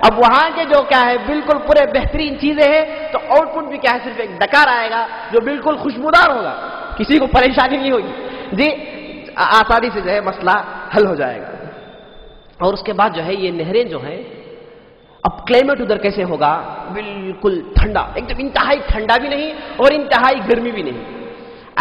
اب وہاں کے جو کیا ہے بالکل پورے بہترین چیزیں ہیں تو آؤٹ پٹ بھی کیا ہے صرف ایک ڈکار آئے گا جو بالکل خوشبودار ہوگا, کسی کو پریشانی نہیں ہوگی جی, آسانی سے جو ہے مسئلہ حل ہو جائے گا. اور اس کے بعد جو ہے یہ نہریں جو ہیں, اب کلائمیٹ ادھر کیسے ہوگا؟ بالکل ٹھنڈا, ایک دم انتہائی ٹھنڈا بھی نہیں اور انتہائی گرمی بھی نہیں,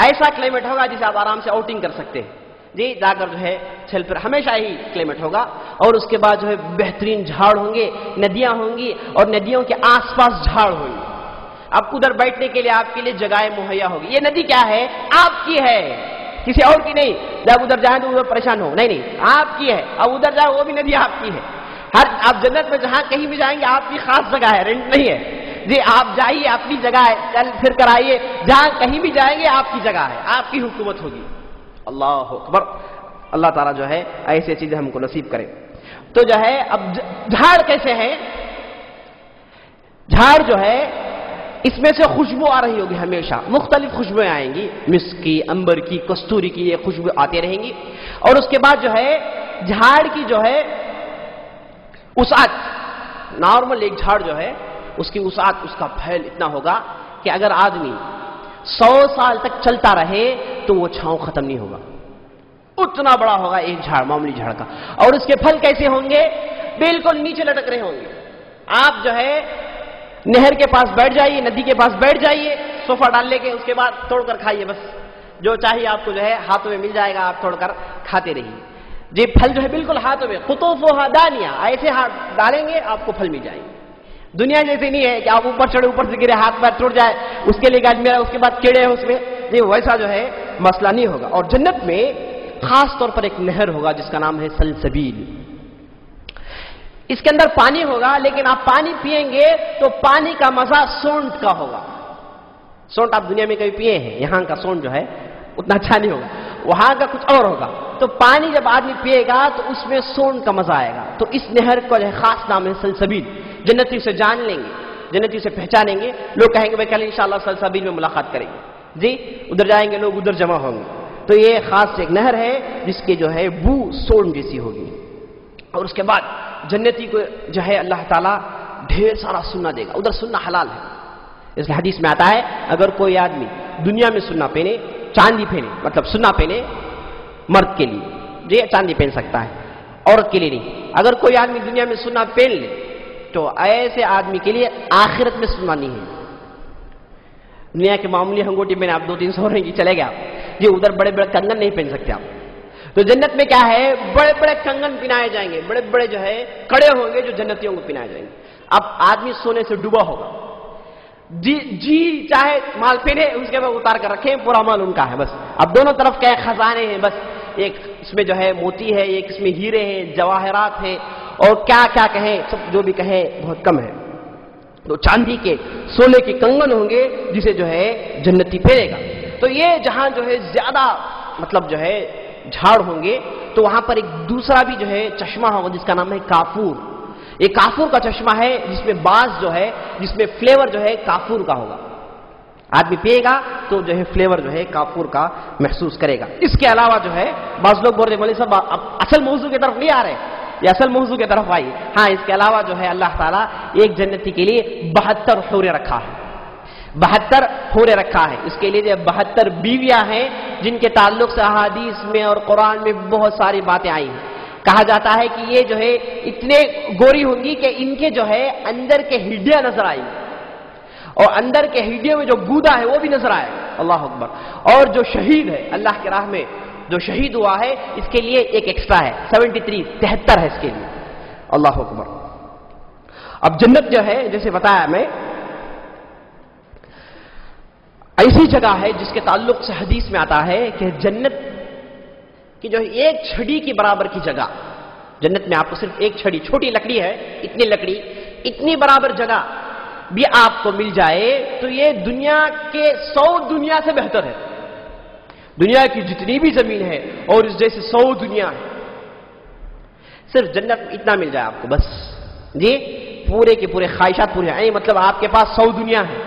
ایسا کلائمیٹ ہوگا جسے آپ آرام سے آؤٹنگ کر سکتے ہیں جی, جا کر جو ہے چھل پھر, ہمیشہ ہی کلائمیٹ ہوگا. اور اس کے بعد جو ہے بہترین جھاڑ ہوں گے, ندیاں ہوں گی اور ندیوں کے آس پاس جھاڑ ہوں گے. اب ادھر بیٹھنے کے لیے آپ کے لیے جگہیں مہیا ہوگی. یہ ندی کیا ہے؟ آپ کی ہے, کسی اور کی نہیں. جب ادھر جائیں تو ادھر پریشان ہو, نہیں آپ کی ہے. اب ادھر جائیں وہ بھی ندی آپ کی ہے. ہر آپ جنت میں جہاں کہیں بھی جائیں گے آپ کی خاص جگہ ہے, رینٹ نہیں ہے جی. آپ جائیے, اپنی جگہ ہے, چل پھر کر آئیے, جہاں کہیں بھی جائیں گے آپ کی جگہ ہے, آپ کی حکومت ہوگی. اللہ اکبر. اللہ تعالیٰ جو ہے ایسی چیزیں ہم کو نصیب کرے. تو جو ہے اب جھاڑ کیسے ہے؟ جھاڑ جو ہے اس میں سے خوشبو آ رہی ہوگی, ہمیشہ مختلف خوشبوئیں آئیں گی, مسک کی, انبر کی, کستوری کی, یہ خوشبو آتی رہیں گی. اور اس کے بعد جو ہے جھاڑ کی جو ہے وسعت, نارمل ایک جھاڑ جو ہے اس کی وسعت, اس کا پھیل اتنا ہوگا کہ اگر آدمی 100 سال تک چلتا رہے تو وہ چھاؤں ختم نہیں ہوگا, اتنا بڑا ہوگا ایک جھاڑ, معمولی جھاڑ کا. اور اس کے پھل کیسے ہوں گے؟ بالکل نیچے لٹک رہے ہوں گے. آپ جو ہے نہر کے پاس بیٹھ جائیے, ندی کے پاس بیٹھ جائیے, صوفہ ڈال لے کے, اس کے بعد توڑ کر کھائیے, بس جو چاہیے آپ کو جو ہے ہاتھوں میں مل جائے گا, آپ توڑ کر کھاتے رہیے جی. پھل جو ہے بالکل ہاتھوں میں, قطوفها دانیہ, ایسے ہاتھ ڈالیں گے آپ کو پھل مل جائیں گے. دنیا جیسے نہیں ہے کہ آپ اوپر چڑھے, اوپر سے گرے, ہاتھ پیر ٹوٹ جائے, اس کے لیے میرا اس کے بعد کیڑے ہیں اس میں, یہ ویسا جو ہے مسئلہ نہیں ہوگا. اور جنت میں خاص طور پر ایک نہر ہوگا جس کا نام ہے سلسبیل. اس کے اندر پانی ہوگا, لیکن آپ پانی پیئیں گے تو پانی کا مزہ سونٹ کا ہوگا. سونٹ آپ دنیا میں کبھی پیے ہیں؟ یہاں کا سونٹ جو ہے اتنا اچھا نہیں ہوگا, وہاں کا کچھ اور ہوگا. تو پانی جب آدمی پیے گا تو اس میں سونٹ کا مزہ آئے گا. تو اس نہر کا جو ہے خاص نام ہے سلسبیل. جنتی سے جان لیں گے, جنتی سے پہچانیں گے, لوگ کہیں گے بھائی کل انشاءاللہ سلسبیل میں ملاقات کریں گے جی. ادھر جائیں گے لوگ, ادھر جمع ہوں گے. تو یہ خاص ایک نہر ہے جس کے جو ہے بو سون جیسی ہوگی. اور اس کے بعد جنتی کو جو ہے اللہ تعالیٰ ڈھیر سارا سننا دے گا. ادھر سننا حلال ہے, اس لیے حدیث میں آتا ہے اگر کوئی آدمی دنیا میں سننا پہنے, چاندی پہنے, مطلب سننا پہنے مرد کے لیے جی, چاندی پہن سکتا ہے, عورت کے لیے نہیں. اگر کوئی آدمی دنیا میں سننا پہن لے تو ایسے آدمی کے لیے آخرت میں سننا نہیں ہے. دنیا کے معمولی ہنگوٹی میں آپ 200-300 رہیں گی, چلے گا جی. ادھر بڑے بڑے کنگن نہیں پہن سکتے آپ. تو جنت میں کیا ہے, بڑے بڑے کنگن پہنائے جائیں گے, بڑے بڑے جو ہے کڑے ہوں گے جو جنتیوں کو پہنائے جائیں گے. اب آدمی سونے سے ڈوبا ہوگا جی چاہے مال پہنے, اس کے بعد اتار کر رکھیں, پورا مال ان کا ہے بس. اب دونوں طرف کیا خزانے ہیں, بس ایک اس میں جو ہے موتی ہے, ایک اس میں ہیرے ہیں, جواہرات ہیں, اور کیا کیا کہیں, سب جو بھی کہیں بہت کم ہے. تو چاندی کے, سونے کے کنگن ہوں گے جسے جو ہے جنتی پہنے گا. تو یہ جہاں جو ہے زیادہ مطلب جو ہے جھاڑ ہوں گے تو وہاں پر ایک دوسرا بھی جو ہے چشمہ ہوگا جس کا نام ہے کافور. یہ کافور کا چشمہ ہے جس میں باز جو ہے, جس میں فلیور جو ہے کافور کا ہوگا. آدمی پیے گا تو جو ہے فلیور جو ہے کافور کا محسوس کرے گا. اس کے علاوہ جو ہے بعض لوگ بول رہے مولوی صاحب اب اصل موضوع کی طرف نہیں آ رہے, یہ اصل موضوع کی طرف آئی. ہاں, اس کے علاوہ جو ہے اللہ تعالیٰ ایک جنتی کے لیے 72 حوریں رکھا ہے, 72 حوریں رکھا ہے. اس کے لیے 72 بیویاں ہیں جن کے تعلق سے احادیث میں اور قرآن میں بہت ساری باتیں آئی ہیں. کہا جاتا ہے کہ یہ جو ہے اتنے گوری ہوں گی کہ ان کے جو ہے اندر کے ہڈیاں نظر آئیں گی, اور اندر کے ہڈیوں میں جو گودا ہے وہ بھی نظر آئے. اللہ اکبر. اور جو شہید ہے اللہ کی راہ میں, جو شہید ہوا ہے, اس کے لیے ایک ایکسٹرا ہے, 73 ہے اس کے لیے. اللہ اکبر. اب جنت جو ہے جیسے بتایا میں ایسی جگہ ہے جس کے تعلق سے حدیث میں آتا ہے کہ جنت کی جو ایک چھڑی کی برابر کی جگہ, جنت میں آپ کو صرف ایک چھڑی, چھوٹی لکڑی ہے, اتنی لکڑی, اتنی برابر جگہ بھی آپ کو مل جائے تو یہ دنیا کے 100 دنیا سے بہتر ہے. دنیا کی جتنی بھی زمین ہے اور اس جیسے 100 دنیا ہے, صرف جنت اتنا مل جائے آپ کو بس جی. پورے کے پورے خواہشات پورے ہیں, مطلب آپ کے پاس 100 دنیا ہے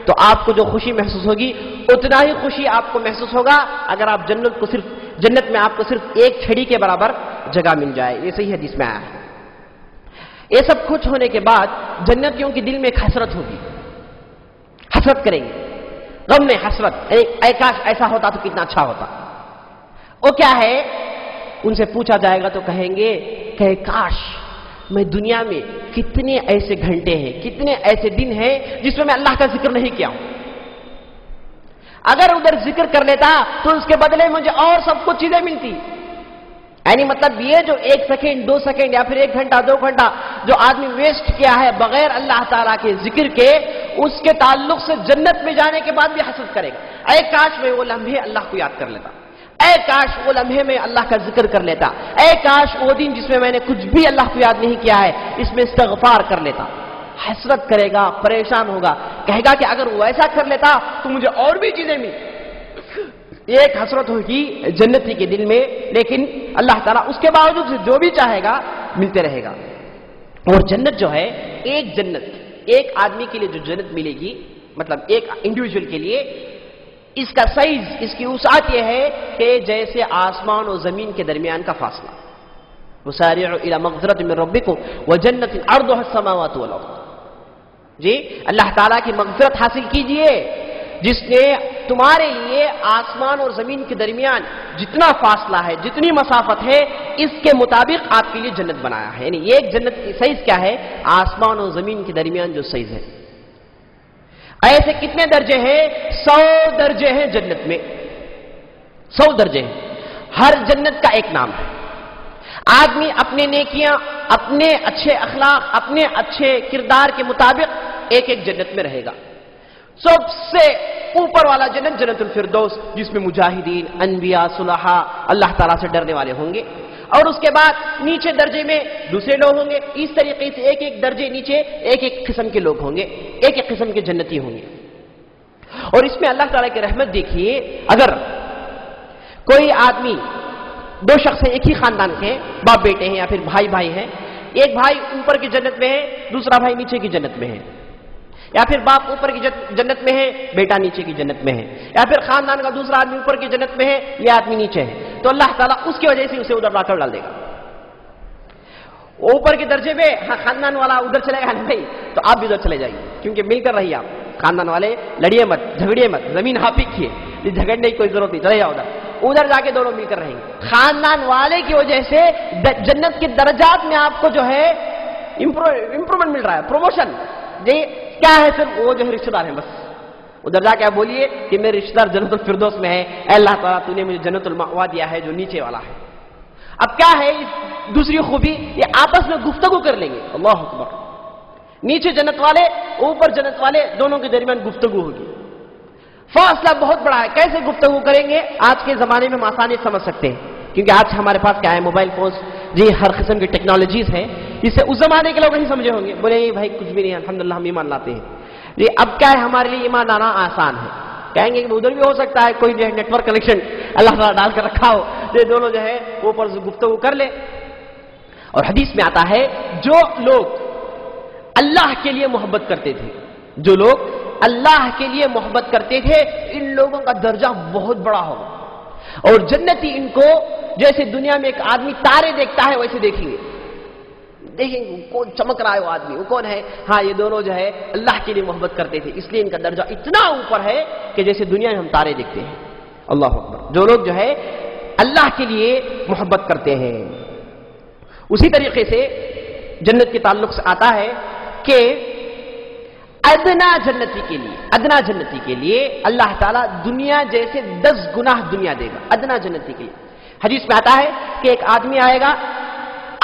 تو آپ کو جو خوشی محسوس ہوگی اتنا ہی خوشی آپ کو محسوس ہوگا اگر آپ جنت میں آپ کو صرف ایک چھڑی کے برابر جگہ مل جائے. یہ صحیح حدیث میں آیا ہے. یہ سب کچھ ہونے کے بعد جنتیوں کے دل میں ایک حسرت ہوگی, حسرت کریں گے, غم میں حسرت, اے کاش ایسا ہوتا تو کتنا اچھا ہوتا. وہ کیا ہے, ان سے پوچھا جائے گا تو کہیں گے کہ کاش میں دنیا میں کتنے ایسے گھنٹے ہیں, کتنے ایسے دن ہیں جس میں اللہ کا ذکر نہیں کیا ہوں. اگر ادھر ذکر کر لیتا تو اس کے بدلے مجھے اور سب کچھ چیزیں ملتی. یعنی مطلب یہ جو 1 سیکنڈ 2 سیکنڈ یا پھر 1 گھنٹہ 2 گھنٹہ جو آدمی ویسٹ کیا ہے بغیر اللہ تعالیٰ کے ذکر کے, اس کے تعلق سے جنت میں جانے کے بعد بھی حسرت کرے گا. اے کاش میں وہ لمحے اللہ کو یاد کر لیتا, اے کاش وہ لمحے میں اللہ کا ذکر کر لیتا, اے کاش وہ دن جس میں میں نے کچھ بھی اللہ کو یاد نہیں کیا ہے اس میں استغفار کر لیتا. حسرت کرے گا, پریشان ہوگا, کہے گا کہ اگر وہ ایسا کر لیتا تو مجھے اور بھی چیزیں ملی. ایک حسرت ہوگی جنتی کے دل میں, لیکن اللہ تعالیٰ اس کے باوجود جو بھی چاہے گا ملتے رہے گا. اور جنت جو ہے, ایک جنت ایک آدمی کے لیے جو جنت ملے گی, مطلب ایک انڈیویجول کے لیے, اس کا سائز, اس کی وسعت یہ ہے کہ جیسے آسمان اور زمین کے درمیان کا فاصلہ. وسارعوا الی مغفرۃ من ربکم وجنۃ عرضها السماوات والارض. جی اللہ تعالیٰ کی مغفرت حاصل کیجئے جس نے تمہارے لیے آسمان اور زمین کے درمیان جتنا فاصلہ ہے, جتنی مسافت ہے, اس کے مطابق آپ کے لیے جنت بنایا ہے. یعنی ایک جنت کی سائز کیا ہے, آسمان اور زمین کے درمیان جو سائز ہے. ایسے کتنے درجے ہیں, 100 درجے ہیں جنت میں, 100 درجے ہیں. ہر جنت کا ایک نام ہے. آدمی اپنے نیکیاں, اپنے اچھے اخلاق, اپنے اچھے کردار کے مطابق ایک ایک جنت میں رہے گا. سب سے اوپر والا جنت جنت الفردوس, جس میں مجاہدین, انبیاء, صلحاء, اللہ تعالیٰ سے ڈرنے والے ہوں گے. اور اس کے بعد نیچے درجے میں دوسرے لوگ ہوں گے. اس طریقے سے ایک ایک درجے نیچے ایک ایک قسم کے لوگ ہوں گے, ایک ایک قسم کے جنتی ہوں گے. اور اس میں اللہ تعالیٰ کی رحمت دیکھیے, اگر کوئی آدمی, 2 شخص ہیں ایک ہی خاندان کے, باپ بیٹے ہیں یا پھر بھائی بھائی ہیں, ایک بھائی اوپر کی جنت میں ہے, دوسرا بھائی نیچے کی جنت میں ہے, یا پھر باپ اوپر کی جنت میں ہے, بیٹا نیچے کی جنت میں ہے, یا پھر خاندان کا دوسرا آدمی اوپر کی جنت میں ہے, یہ آدمی نیچے ہے, تو اللہ تعالیٰ اس کی وجہ سے اسے ادھر لا کر ڈال دے گا. اوپر کے درجے میں خاندان والا ادھر چلے گا نہیں, تو آپ بھی ادھر چلے جائیے, کیونکہ مل کر رہیے آپ. خاندان والے لڑیے مت, جھگڑیے مت, زمین ہاتھ پیکھیے, جھگڑنے کی کوئی ضرورت نہیں, چلے جاؤ ادھر جا کے دونوں مل کر رہیں گے. خاندان والے کی وجہ سے جنت کے درجات میں آپ کو جو ہے امپرومنٹ مل رہا ہے, پروموشن. جی کیا ہے, صرف وہ جو ہے رشتہ دار ہیں بس. ادھر جا کے آپ بولیے کہ میرے رشتہ دار جنت الفردوس میں ہے, اے اللہ تعالیٰ تو نے مجھے جنت المأوا دیا ہے جو نیچے والا ہے. اب کیا ہے دوسری خوبی, یہ آپس میں گفتگو کر لیں گے. اللہ اکبر. نیچے جنت والے, اوپر جنت والے, دونوں کے درمیان گفتگو ہوگی. فاصلہ بہت بڑا ہے. کیسے گفتگو کریں گے, آج کے زمانے میں ہم آسانی سے سمجھ سکتے ہیں, کیونکہ آج ہمارے پاس کیا ہے, موبائل فونز, جی ہر قسم کی ٹیکنالوجیز ہیں. اس سے اس زمانے کے لوگ نہیں سمجھے ہوں گے, بولے بھائی کچھ بھی نہیں, الحمدللہ ہم ایمان لاتے ہیں. جی اب کیا ہے, ہمارے لیے ایمان لانا آسان ہے. کہیں گے کہ ادھر بھی ہو سکتا ہے کوئی جو ہے نیٹ ورک کنیکشن اللہ تعالیٰ ڈال کر رکھا ہو, یہ دونوں جو ہے اوپر سے گفتگو کر لے. اور حدیث میں آتا ہے, جو لوگ اللہ کے لیے محبت کرتے تھے, جو لوگ اللہ کے لیے محبت کرتے تھے, ان لوگوں کا درجہ بہت بڑا ہوگا. اور جنتی ان کو جیسے دنیا میں ایک آدمی تارے دیکھتا ہے ویسے دیکھیں گے. دیکھیں گے کون چمک رہا ہے, وہ آدمی وہ کون ہے, ہاں یہ دونوں جو ہے اللہ کے لیے محبت کرتے تھے, اس لیے ان کا درجہ اتنا اوپر ہے کہ جیسے دنیا میں ہم تارے دیکھتے ہیں. اللہ اکبر. جو لوگ جو ہے اللہ کے لیے محبت کرتے ہیں. اسی طریقے سے جنت کے تعلق سے آتا ہے کہ ادنا جنتی کے لیے اللہ تعالیٰ دنیا جیسے 10 گنا دنیا دے گا. ادنا جنتی کے لیے حدیث میں آتا ہے کہ ایک آدمی آئے گا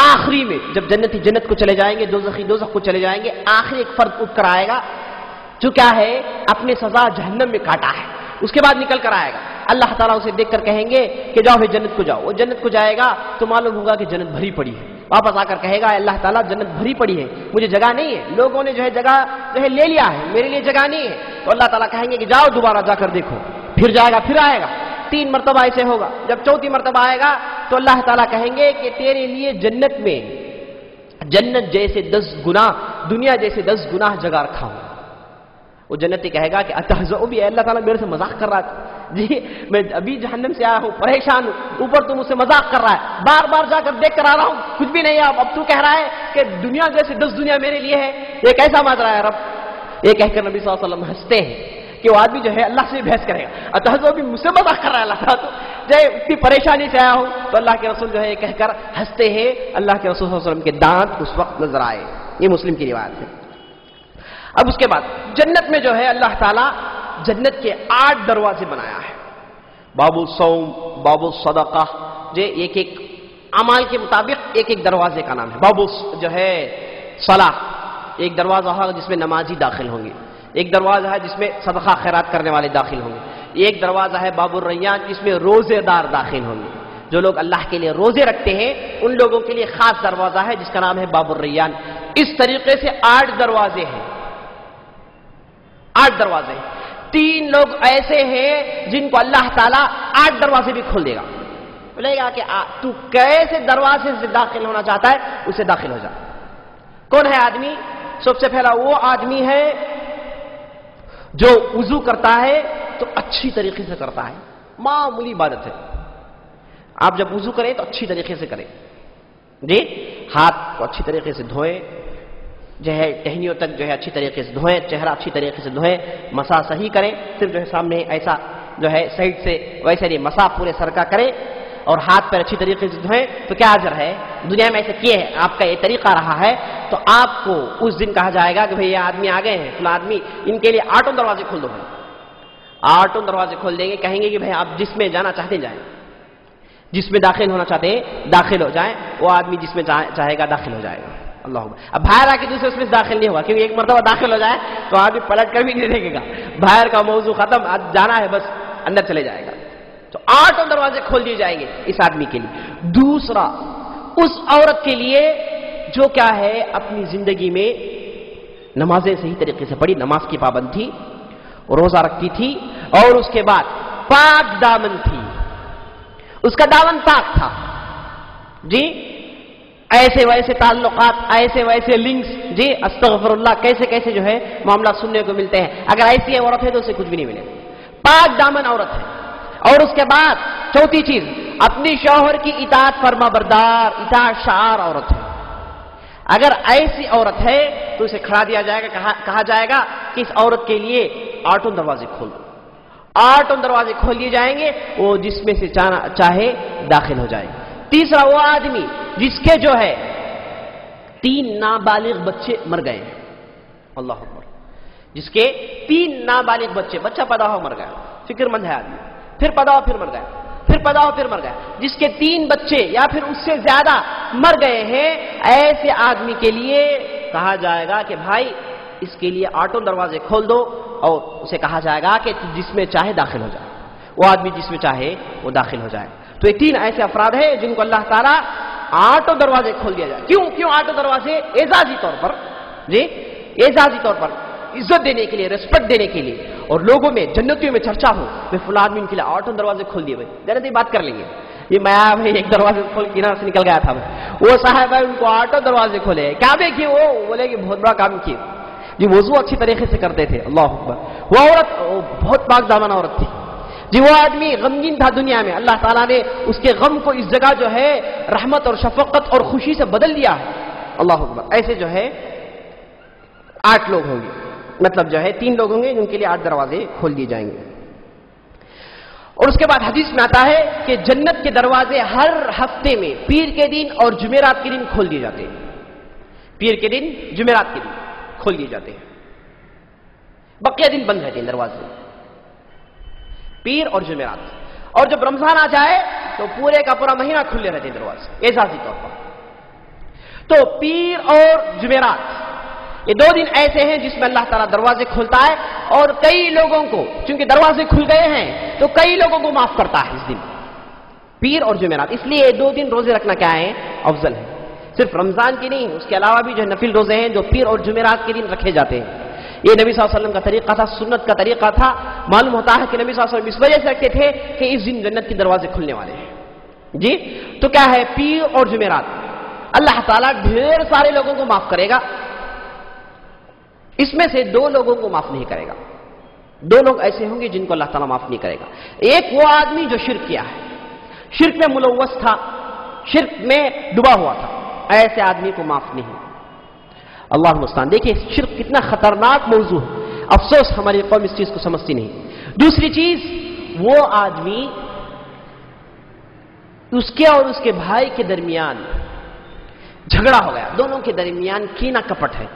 آخری میں, جب جنتی جنت کو چلے جائیں گے, دوزخی دوزخ کو چلے جائیں گے, آخری ایک فرد اٹھ کر آئے گا جو کیا ہے اپنے سزا جہنم میں کاٹا ہے. اس کے بعد نکل کر آئے گا, اللہ تعالیٰ اسے دیکھ کر کہیں گے کہ جاؤ پھر جنت کو جاؤ. وہ جنت کو جائے گا تو معلوم ہوگا کہ جنت بھری پڑی ہے. واپس آ کر کہے گا اللہ تعالیٰ جنت بھری پڑی ہے, مجھے جگہ نہیں ہے, لوگوں نے جو ہے جگہ جو ہے لے لیا ہے, میرے لیے جگہ نہیں ہے. تو اللہ تعالیٰ کہیں گے کہ جاؤ دوبارہ جا کر دیکھو. پھر جائے گا, پھر آئے گا, 3 مرتبہ ایسے ہوگا. جب 4تھی مرتبہ آئے گا تو اللہ تعالیٰ کہیں گے کہ تیرے لیے جنت میں جنت جیسے 10 گنا, دنیا جیسے 10 گنا جگہ رکھا ہوں. وہ جنتی کہے گا کہ اتحزؤ بی, اللہ تعالیٰ میرے سے مذاق کر رہا تھا, جی میں ابھی جہنم سے آیا ہوں، پریشان ہوں، اوپر تو مجھ سے مذاق کر رہا ہے، بار بار جا کر دیکھ کر آ رہا ہوں، کچھ بھی نہیں ہے، اب تو کہہ رہا ہے کہ دنیا جیسے 10 دنیا میرے لیے ہے، یہ کیسا مان رہا ہے رب؟ یہ کہہ کر نبی صلی اللہ علیہ وسلم ہنستے ہیں کہ وہ آدمی جو ہے اللہ سے بحث کرے گا، اتحزو بھی مجھ سے مذاق کر رہا ہے اللہ تعالیٰ، تو جو اتنی پریشانی سے آیا ہوں، تو اللہ کے رسول جو ہے یہ کہہ کر ہنستے ہیں، اللہ کے رسول صلی اللہ علیہ وسلم کے دانت اس وقت نظر آئے. یہ مسلم کی روایت ہے. اب اس کے بعد جنت میں جو ہے اللہ تعالیٰ جنت کے 8 دروازے بنایا ہے. باب الصوم، باب الصدقہ، جو ایک ایک اعمال کے مطابق ایک ایک دروازے کا نام ہے. باب جو ہے صلاح، ایک دروازہ ہے جس میں نمازی داخل ہوں گے، ایک دروازہ ہے جس میں صدقہ خیرات کرنے والے داخل ہوں گے، ایک دروازہ ہے باب الریان جس میں روزے دار داخل ہوں گے. جو لوگ اللہ کے لیے روزے رکھتے ہیں ان لوگوں کے لیے خاص دروازہ ہے جس کا نام ہے باب الریان. اس طریقے سے 8 دروازے ہیں. 8 دروازے ہیں. 3 لوگ ایسے ہیں جن کو اللہ تعالیٰ 8 دروازے بھی کھول دے گا. بولے گا کہ تو کیسے دروازے سے داخل ہونا چاہتا ہے اسے داخل ہو جا. کون ہے آدمی؟ سب سے پہلا وہ آدمی ہے جو وضو کرتا ہے تو اچھی طریقے سے کرتا ہے. معمولی عبادت ہے. آپ جب وضو کریں تو اچھی طریقے سے کریں جی. ہاتھ کو اچھی طریقے سے دھوئیں، جو ہے ٹہنیوں تک جو ہے اچھی طریقے سے دھوئیں، چہرہ اچھی طریقے سے دھوئیں، مسا صحیح کریں. صرف جو ہے سامنے ایسا جو ہے سائڈ سے ویسے نہیں، مسا پورے سر کا کریں اور ہاتھ پیر اچھی طریقے سے دھوئیں. تو کیا اجر ہے؟ دنیا میں ایسے کیے ہیں، آپ کا یہ طریقہ رہا ہے تو آپ کو اس دن کہا جائے گا کہ بھئی یہ آدمی آ گئے ہیں، فلاں آدمی، ان کے لیے 8 دروازے کھول دو. بھائی 8 دروازے کھول دیں گے، کہیں گے کہ بھئی آپ جس میں جانا چاہتے جائیں، جس میں داخل ہونا چاہتے ہیں داخل ہو جائیں. وہ آدمی جس میں چاہے گا داخل ہو جائے گا. اللہ اب باہر آ کے دوسرے اس میں داخل نہیں ہوگا، کیونکہ ایک مرتبہ داخل ہو جائے تو آدمی پلٹ کر بھی نہیں دیکھے گا. باہر کا موضوع ختم، آج جانا ہے بس اندر چلے جائے گا. تو 8 دروازے کھول دیے جائیں گے اس آدمی کے لیے. دوسرا، اس عورت کے لیے جو کیا ہے اپنی زندگی میں نمازیں صحیح طریقے سے پڑھی، نماز کی پابند تھی، روزہ رکھتی تھی، اور اس کے بعد پاک دامن تھی، اس کا دامن پاک تھا جی. ایسے ویسے تعلقات، ایسے ویسے لنکس جی، استغفر اللہ، کیسے کیسے جو ہے معاملات سننے کو ملتے ہیں. اگر ایسی عورت ہے تو اسے کچھ بھی نہیں ملے. پاک دامن عورت ہے. اور اس کے بعد چوتھی چیز، اپنی شوہر کی اطاعت فرما بردار، اطاعت شعار عورت ہے. اگر ایسی عورت ہے تو اسے کھڑا دیا جائے گا، کہا جائے گا کہ اس عورت کے لیے 8 دروازے کھول دو. 8 دروازے کھول دیے جائیں گے، وہ جس میں سے چاہے داخل ہو جائے گا. تیسرا، وہ آدمی جس کے جو ہے 3 نابالغ بچے مر گئے ہیں. اللہ اکبر. جس کے 3 نابالغ بچہ پیدا ہو مر گیا، فکر مند ہے آدمی، پھر پیدا ہو پھر مر گیا، پھر پیدا ہو پھر مر گیا. جس کے 3 بچے یا پھر اس سے زیادہ مر گئے ہیں، ایسے آدمی کے لیے کہا جائے گا کہ بھائی اس کے لیے 8 دروازے کھول دو، اور اسے کہا جائے گا کہ جس میں چاہے داخل ہو جائے. وہ آدمی جس میں چاہے وہ داخل ہو جائے. تو یہ 3 ایسے افراد ہیں جن کو اللہ تعالیٰ 8 دروازے کھول دیا جائے. کیوں 8 دروازے؟ اعزازی طور پر جی، اعزازی طور پر عزت دینے کے لیے، ریسپیکٹ دینے کے لیے، اور لوگوں میں جنتیوں میں چرچا ہو میں فلاں آدمی ان کے لیے 8 دروازے کھول دیے. بھائی ذرا یہ بات کر لیں گے. یہ میں بھائی ایک دروازے کھول کنارے سے نکل گیا تھا، وہ صاحب ہے ان کو 8 دروازے کھولے. کعبے کیے؟ وہ بولے کہ بہت بڑا کام کیے جی، وضو اچھی طریقے سے کرتے تھے. اللہ اکبر. وہ عورت بہت پاک دامن عورت تھی جی. وہ آدمی غمگین تھا دنیا میں، اللہ تعالیٰ نے اس کے غم کو اس جگہ جو ہے رحمت اور شفقت اور خوشی سے بدل دیا ہے. اللہ اکبر. ایسے جو ہے 8 لوگ ہوں گے، مطلب جو ہے 3 لوگ ہوں گے جن کے لیے 8 دروازے کھول دیے جائیں گے. اور اس کے بعد حدیث میں آتا ہے کہ جنت کے دروازے ہر ہفتے میں پیر کے دن اور جمعرات کے دن کھول دیے جاتے ہیں. پیر کے دن، جمعرات کے دن کھول دیے جاتے ہیں. بقیہ دن بند رہتے ہیں دروازے، پیر اور جمعرات. اور جب رمضان آ جائے تو پورے کا پورا مہینہ کھلے رہتے ہیں دروازے اعزازی طور پر. تو پیر اور جمعرات یہ 2 دن ایسے ہیں جس میں اللہ تعالیٰ دروازے کھولتا ہے، اور کئی لوگوں کو چونکہ دروازے کھل گئے ہیں تو کئی لوگوں کو معاف کرتا ہے اس دن، پیر اور جمعرات. اس لیے 2 دن روزے رکھنا کیا ہے؟ افضل ہے. صرف رمضان کی نہیں، اس کے علاوہ بھی جو نفل روزے ہیں جو پیر اور جمعرات کے دن رکھے جاتے ہیں. یہ نبی صلی اللہ علیہ وسلم کا طریقہ تھا، سنت کا طریقہ تھا. معلوم ہوتا ہے کہ نبی صلی اللہ علیہ وسلم اس وجہ سے رکھتے تھے کہ اس دن جنت کے دروازے کھلنے والے ہیں جی. تو کیا ہے؟ پیر اور جمعرات اللہ تعالیٰ ڈھیر سارے لوگوں کو معاف کرے گا، اس میں سے 2 لوگوں کو معاف نہیں کرے گا. دو لوگ ایسے ہوں گے جن کو اللہ تعالیٰ معاف نہیں کرے گا. ایک وہ آدمی جو شرک کیا ہے، شرک میں ملوث تھا، شرک میں ڈوبا ہوا تھا، ایسے آدمی کو معاف نہیں. اللہ المستعان. دیکھیے شرک کتنا خطرناک موضوع ہے، افسوس ہماری قوم اس چیز کو سمجھتی نہیں. دوسری چیز، وہ آدمی اس کے اور اس کے بھائی کے درمیان جھگڑا ہو گیا، دونوں کے درمیان کینہ کپٹ ہے،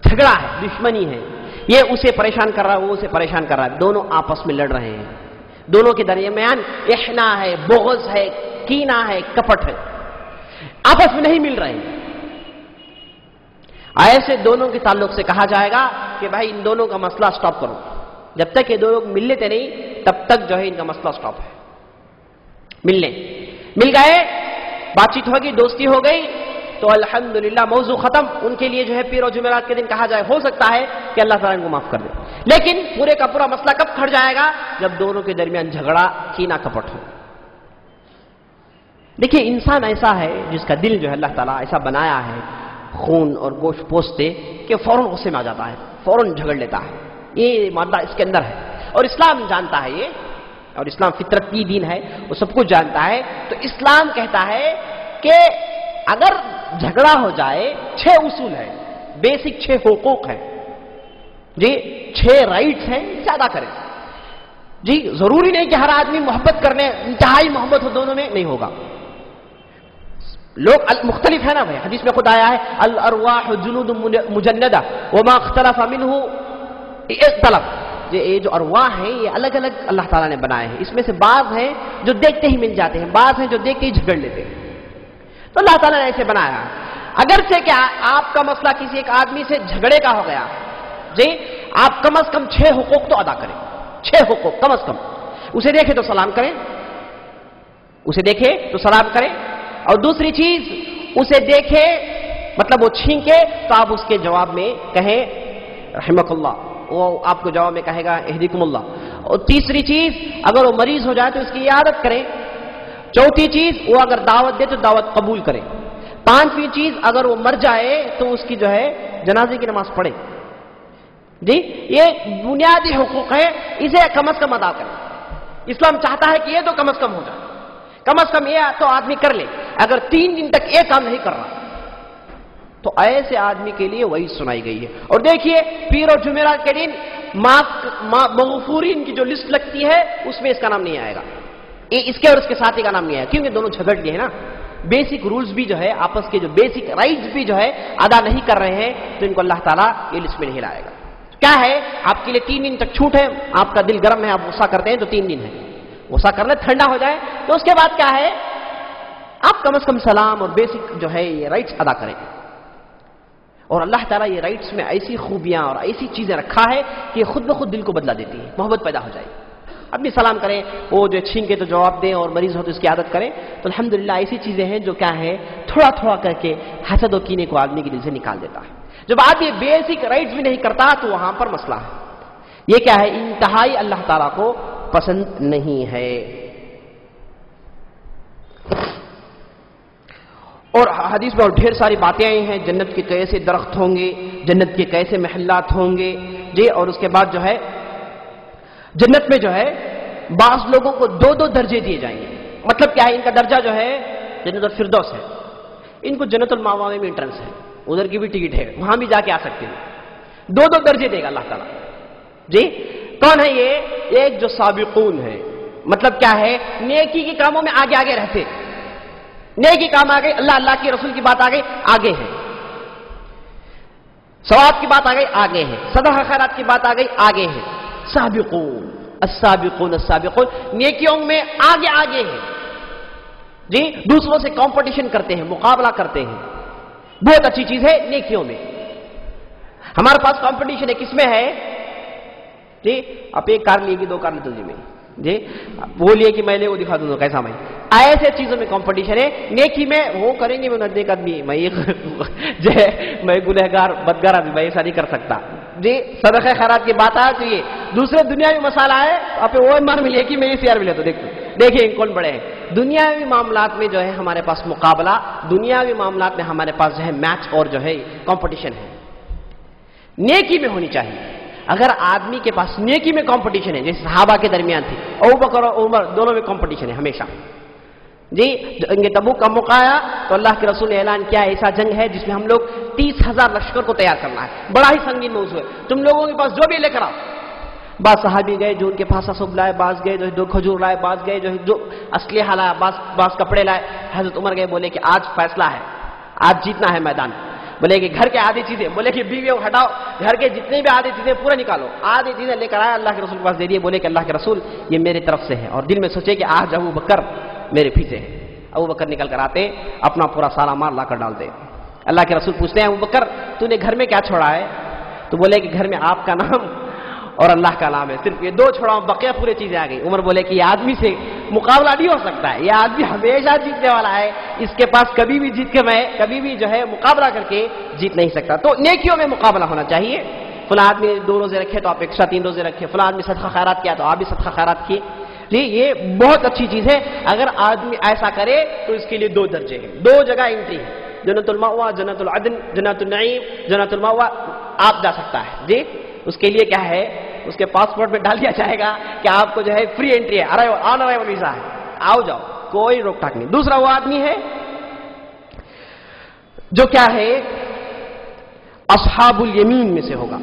جھگڑا ہے، دشمنی ہے، یہ اسے پریشان کر رہا ہے، وہ اسے پریشان کر رہا ہے، دونوں آپس میں لڑ رہے ہیں، دونوں کے درمیان احنا ہے، بغض ہے، کینہ ہے، کپٹ ہے، آپس میں نہیں مل رہے ہیں. ایسے دونوں کے تعلق سے کہا جائے گا کہ بھائی ان دونوں کا مسئلہ سٹاپ کرو. جب تک یہ دو لوگ مل لیتے نہیں تب تک جو ہے ان کا مسئلہ سٹاپ ہے. مل گئے، بات چیت ہوگی، دوستی ہو گئی تو الحمدللہ موضوع ختم. ان کے لیے جو ہے پیر و جمعرات کے دن کہا جائے ہو سکتا ہے کہ اللہ تعالیٰ ان کو معاف کر دے. لیکن پورے کا پورا مسئلہ کب کھڑ جائے گا؟ جب دونوں کے درمیان جھگڑا، کینہ کپٹ ہو. دیکھیے انسان ایسا ہے جس کا دل جو ہے اللہ تعالیٰ ایسا بنایا ہے، خون اور گوشت پوستے، کہ فوراً غصے میں آ جاتا ہے، فوراً جھگڑ لیتا ہے. یہ مادہ اس کے اندر ہے اور اسلام جانتا ہے یہ، اور اسلام فطرتی دین ہے، وہ سب کچھ جانتا ہے. تو اسلام کہتا ہے کہ اگر جھگڑا ہو جائے 6 اصول ہے، بیسک 6 حقوق ہیں جی، 6 رائٹس ہیں، زیادہ کریں جی. ضروری نہیں کہ ہر آدمی محبت کرنے، انتہائی محبت ہو دونوں میں، نہیں ہوگا. لوگ مختلف ہے نا بھائی، حدیث میں خود آیا ہے الارواح جنود مجندہ وما اختلف منہ اختلف. یہ جو ارواح ہیں یہ الگ الگ اللہ تعالیٰ نے بنائے ہیں. اس میں سے بعض ہیں جو دیکھتے ہی مل جاتے ہیں، بعض ہیں جو دیکھتے ہی جھگڑ لیتے ہیں. تو اللہ تعالیٰ نے ایسے بنایا. اگرچہ کہ آپ کا مسئلہ کسی ایک آدمی سے جھگڑے کا ہو گیا جی، آپ کم از کم 6 حقوق تو ادا کریں. 6 حقوق کم از کم. اسے دیکھے تو سلام کریں، اسے دیکھے تو سلام کریں. اور دوسری چیز، اسے دیکھے مطلب وہ چھینکے تو آپ اس کے جواب میں کہیں رحمک اللہ، وہ آپ کو جواب میں کہے گا اہدیکم اللہ. اور تیسری چیز، اگر وہ مریض ہو جائے تو اس کی عیادت کریں. چوتھی چیز، وہ اگر دعوت دے تو دعوت قبول کریں. 5ویں چیز، اگر وہ مر جائے تو اس کی جو ہے جنازے کی نماز پڑھیں. جی یہ بنیادی حقوق ہے، اسے کم از کم ادا کریں. اسلام چاہتا ہے کہ یہ تو کم از کم ہو جائے، کم از کم یہ تو آدمی کر لے. اگر 3 دن تک یہ کام نہیں کر رہا تو ایسے آدمی کے لیے وہی سنائی گئی ہے. اور دیکھیے پیر اور جمعرات کے دن مغفورین کی جو لسٹ لگتی ہے اس میں اس کا نام نہیں آئے گا، اس کے اور اس کے ساتھی کا نام نہیں آئے گا، کیونکہ دونوں جھگڑ گئے ہیں نا. بیسک رولز بھی جو ہے، آپس کے جو بیسک رائٹس بھی جو ہے ادا نہیں کر رہے ہیں، تو ان کو اللہ تعالیٰ یہ لسٹ میں نہیں لائے گا. کیا ہے آپ کے لیے 3 دن تک چھوٹ ہے. آپ کا دل گرم ہے، آپ غصہ کرتے ہیں تو 3 دن ہے، غصہ کر لیں ٹھنڈا ہو جائے تو اس کے بعد کیا ہے، آپ کم از کم سلام اور بیسک جو ہے یہ رائٹس ادا کریں. اور اللہ تعالیٰ یہ رائٹس میں ایسی خوبیاں اور ایسی چیزیں رکھا ہے کہ یہ خود بخود دل کو بدلا دیتی ہے، محبت پیدا ہو جائے. اب بھی سلام کریں، وہ جو چھین کے تو جواب دیں، اور مریض ہو تو اس کی عادت کریں. تو الحمدللہ ایسی چیزیں ہیں جو کیا ہے تھوڑا تھوڑا کر کے حسد و کینے کو آدمی کے دل سے نکال دیتا ہے. جب آدمی بیسک رائٹس بھی نہیں کرتا تو وہاں پر مسئلہ ہے. یہ کیا ہے، انتہائی اللہ تعالیٰ کو پسند نہیں ہے. اور حدیث میں اور ڈھیر ساری باتیں آئی ہیں، جنت کے کیسے درخت ہوں گے، جنت کے کیسے محلات ہوں گے جی. اور اس کے بعد جو ہے جنت میں جو ہے بعض لوگوں کو 2 درجے دیے جائیں گے. مطلب کیا ہے، ان کا درجہ جو ہے جنت الفردوس ہے، ان کو جنت المأوا میں انٹرنس ہے، ادھر کی بھی ٹکٹ ہے، وہاں بھی جا کے آ سکتے ہیں. 2 درجے دے گا اللہ تعالیٰ جی. کون ہے یہ؟ ایک جو سابقون ہے، مطلب کیا ہے، نیکی کے کاموں میں آگے آگے رہتے، نیکی کام آ گئی، اللہ اللہ کے رسول کی بات آ گئی آگے ہے، ثواب کی بات آ گئی آگے ہے، صدقہ خیرات کی بات آ گئی آگے ہے. سابقون السابقون السابقون، نیکیوں میں آگے آگے ہے جی. دوسروں سے کمپٹیشن کرتے ہیں، مقابلہ کرتے ہیں، بہت اچھی چیز ہے نیکیوں میں. ہمارے پاس کمپٹیشن ہے، کس میں ہے جی؟ آپ ایک کار لیے گی، 2 کار لے تجھے میں جی، بولیے کہ میں لے وہ دکھا دوں کیسا. میں ایسے چیزوں میں کمپٹیشن ہے. نیکی میں وہ کریں گے، میں نیک آدمی، میں گنہگار بدگار آدمی، میں ایسا نہیں کر سکتا جی. صدقہ خیرات کی بات آئے تو یہ دوسرے دنیاوی مسئلہ ہے، آپ وہ مار ملے کہ میں اس یار ملے تو دیکھیں کون بڑے ہیں. دنیاوی معاملات میں جو ہے ہمارے پاس مقابلہ، دنیاوی معاملات میں ہمارے پاس جو ہے میچ اور جو ہے کمپٹیشن ہے. نیکی میں ہونی چاہیے. اگر آدمی کے پاس نیکی میں کمپٹیشن ہے، جیسے صحابہ کے درمیان تھی، ابوبکر اور عمر دونوں میں کمپٹیشن ہے ہمیشہ جی. جنگ تبوک کا موقع آیا تو اللہ کے رسول نے اعلان کیا ایسا جنگ ہے جس میں ہم لوگ 30,000 لشکر کو تیار کرنا ہے، بڑا ہی سنگین موضوع ہے، تم لوگوں کے پاس جو بھی لے کر آؤ. بعض صحابی گئے جو ان کے پاس اسب لائے، بعض گئے جو 2 کھجور لائے، بعض گئے جو اسلحہ لائے، بعض کپڑے لائے. حضرت عمر گئے، بولے کہ آج فیصلہ ہے، آج جیتنا ہے میدان. بولے کہ گھر کے آدھی چیزیں، بولے کہ بیویوں ہٹاؤ، گھر کے جتنے بھی آدھی چیزیں پورے نکالو. آدھی چیزیں لے کر آئے، اللہ کے رسول کے پاس دے دیے. بولے کہ اللہ کے رسول یہ میرے طرف سے ہے، اور دل میں سوچے کہ آج ابو بکر میرے پیچھے ہے. ابو بکر نکل کر آتے، اپنا پورا سارا مال لا کر ڈالتے. اللہ کے رسول پوچھتے ہیں ابو بکر تو نے گھر میں کیا چھوڑا ہے؟ تو بولے کہ گھر میں آپ کا نام اور اللہ کا نام ہے، صرف یہ 2 چھوڑا ہوں، بقیہ پورے چیزیں آ گئی. عمر بولے کہ یہ آدمی سے مقابلہ نہیں ہو سکتا ہے، یہ آدمی ہمیشہ جیتنے والا ہے، اس کے پاس کبھی بھی جیت کے میں کبھی بھی جو ہے مقابلہ کر کے جیت نہیں سکتا. تو نیکیوں میں مقابلہ ہونا چاہیے. فلاں آدمی 2 روزے رکھے تو آپ ایکسٹرا 3 روزے رکھے، فلاں آدمی صدقہ خیرات کیا تو آپ بھی صدقہ خیرات کیے جی. یہ بہت اچھی چیز ہے. اگر آدمی ایسا کرے تو اس کے لیے 2 درجے ہیں، 2 جگہ انٹری ہے، جنت المأوى، جنت العدن، جنت النعیم، جنت المأوى آپ جا سکتا ہے جی. اس کے لیے کیا ہے، اس کے پاسپورٹ میں ڈال دیا جائے گا کہ آپ کو جو ہے فری انٹری ہے، آن ارائیول ویزا ہے، آؤ جاؤ، کوئی روک ٹاک نہیں. دوسرا وہ آدمی ہے جو کیا ہے اصحاب الیمین میں سے ہوگا.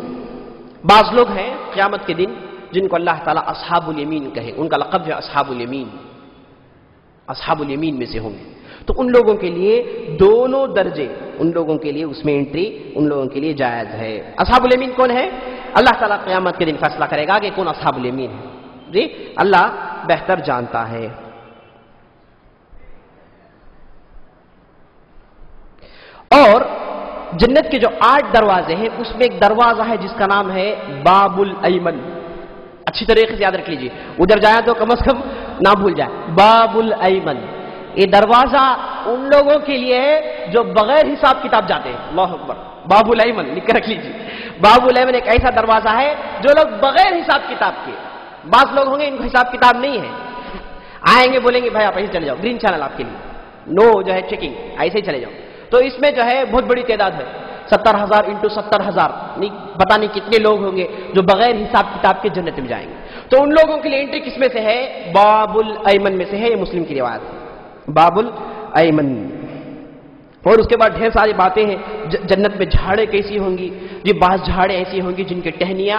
بعض لوگ ہیں قیامت کے دن جن کو اللہ تعالیٰ اصحاب الیمین کہے، ان کا لقب ہے اصحاب الیمین، اصحاب الیمین میں سے ہوں گے. تو ان لوگوں کے لیے دونوں درجے، ان لوگوں کے لیے اس میں انٹری ان لوگوں کے لیے جائز ہے. اصحاب الیمین کون ہے؟ اللہ تعالیٰ قیامت کے دن فیصلہ کرے گا کہ کون اصحاب الیمین ہے جی. اللہ بہتر جانتا ہے. اور جنت کے جو 8 دروازے ہیں اس میں ایک دروازہ ہے جس کا نام ہے باب الایمن. اچھی طریقے سے یاد رکھ لیجیے، ادھر جائیں تو کم از کم نہ بھول جائے. باب الایمن یہ دروازہ ان لوگوں کے لیے ہے جو بغیر حساب کتاب جاتے ہیں. اللہ اکبر. باب الایمن لکھ کر رکھ لیجیے. باب الایمن ایک ایسا دروازہ ہے جو لوگ بغیر حساب کتاب کے، بعض لوگ ہوں گے ان کو حساب کتاب نہیں ہے، آئیں گے بولیں گے بھائی آپ ایسے چلے جاؤ، گرین چینل آپ کے لیے، نو جو ہے چیکنگ، ایسے ہی چلے جاؤ. تو اس میں جو ہے بہت بڑی تعداد ہے، 70,000 انٹو 70,000 پتہ نہیں کتنے لوگ ہوں گے جو بغیر حساب کتاب کے جنت میں جائیں گے. تو ان لوگوں کے لیے انٹری کس میں سے ہے؟ باب الایمن میں سے ہے. یہ مسلم کی روایت ہے، باب الایمن. اور اس کے بعد ڈھیر ساری باتیں ہیں. جنت میں جھاڑیں کیسی ہوں گی جی. بعض جھاڑیں ایسی ہوں گی جن کے ٹہنیاں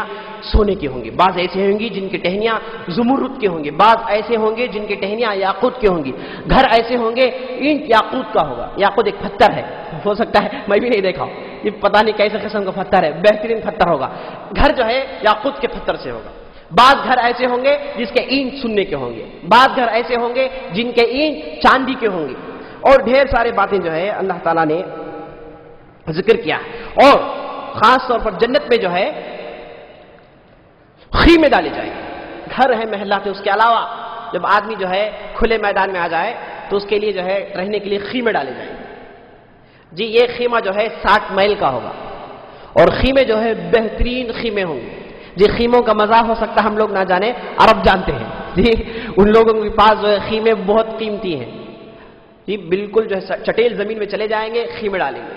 سونے کی ہوں گی، بعض ایسے ہوں گی جن کے ٹہنیاں زمرد کے ہوں گے، بعض ایسے ہوں گے جن کے ٹہنیاں یاقوت کے ہوں گی. گھر ایسے ہوں گے اینٹ یاقوت کا ہوگا. یاقوت ایک پتھر ہے، ہو سکتا ہے میں بھی نہیں دیکھا ہوں، یہ پتہ نہیں کیسے قسم کا پتھر ہے، بہترین پتھر ہوگا. گھر جو ہے یاقوت کے پتھر سے ہوگا. بعض گھر ایسے ہوں گے جس کے اینٹ سننے کے ہوں گے، بعض گھر ایسے ہوں گے جن کے اینٹ چاندی کے ہوں گے. اور ڈھیر سارے باتیں جو ہے اللہ تعالیٰ نے ذکر کیا. اور خاص طور پر جنت میں جو ہے خیمے ڈالے جائیں گے. گھر ہے، محلات ہے، اس کے علاوہ جب آدمی جو ہے کھلے میدان میں آ جائے تو اس کے لیے جو ہے رہنے کے لیے خیمے ڈالے جائیں گے جی. یہ خیمہ جو ہے 60 میل کا ہوگا، اور خیمے جو ہے بہترین خیمے ہوں گے جی. خیموں کا مزہ ہو سکتا ہم لوگ نہ جانے، عرب جانتے ہیں جی. ان لوگوں کے پاس جو ہے خیمے بہت قیمتی ہیں جی. بالکل جو ہے چٹیل زمین میں چلے جائیں گے، خیمے ڈالیں گے،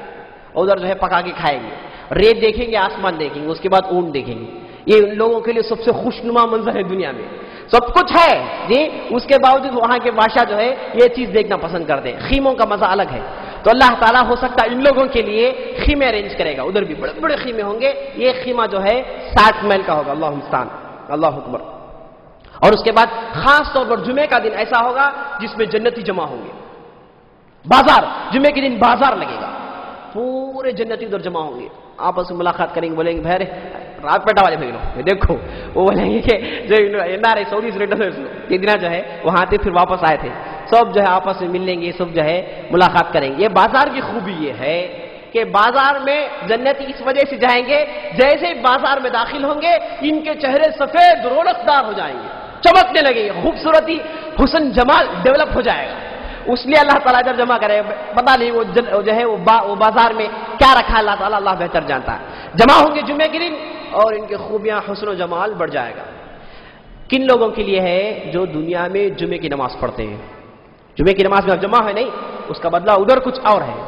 ادھر جو ہے پکا کے کھائیں گے. ریت دیکھیں گے، آسمان دیکھیں گے، اس کے بعد اونٹ دیکھیں گے. یہ ان لوگوں کے لیے سب سے خوشنما منظر ہے دنیا میں. سب کچھ ہے جی، اس کے باوجود وہاں کے بادشاہ جو ہے یہ چیز دیکھنا پسند کرتے ہیں. خیموں کا مزہ الگ ہے. تو اللہ تعالیٰ ہو سکتا ہے ان لوگوں کے لیے خیمے ارینج کرے گا. ادھر بھی بڑے بڑے خیمے ہوں گے. یہ خیمہ جو ہے 60 میل کا ہوگا. اللہ المستعان. اللہ اکبر. اور اس کے بعد خاص طور پر جمعے کا دن ایسا ہوگا جس میں جنتی جمع ہوں گے. بازار، جمعے کے دن بازار لگے گا، پورے جنتی ادھر جمع ہوں گے، آپس میں ملاقات کریں گے. بولیں گے بھائی رات پیٹا والے بھائی لوگ دیکھو، وہ بولیں گے کہ جو NRI سعودی سے جو ہے وہاں تھے، پھر واپس آئے تھے، سب جو ہے آپس میں مل لیں گے، سب جو ہے ملاقات کریں گے. یہ بازار کی خوبی یہ ہے کہ بازار میں جنتی اس وجہ سے جائیں گے، جیسے بازار میں داخل ہوں گے ان کے چہرے سفید رونقدار ہو جائیں گے، چمکنے لگیں گے، خوبصورتی، حسن، جمال ڈیولپ ہو جائے گا. اس لیے اللہ تعالیٰ جب جمع کرے، پتا نہیں وہ جو ہے وہ بازار میں کیا رکھا ہے اللہ تعالیٰ، اللہ بہتر جانتا ہے. جمع ہوں گے جمعے کے دن اور ان کے خوبیاں، حسن و جمال بڑھ جائے گا. کن لوگوں کے لیے ہے؟ جو دنیا میں جمعے کی نماز پڑھتے ہیں. جمعے کی نماز میں اب جمع ہے نہیں، اس کا بدلہ ادھر کچھ اور ہے.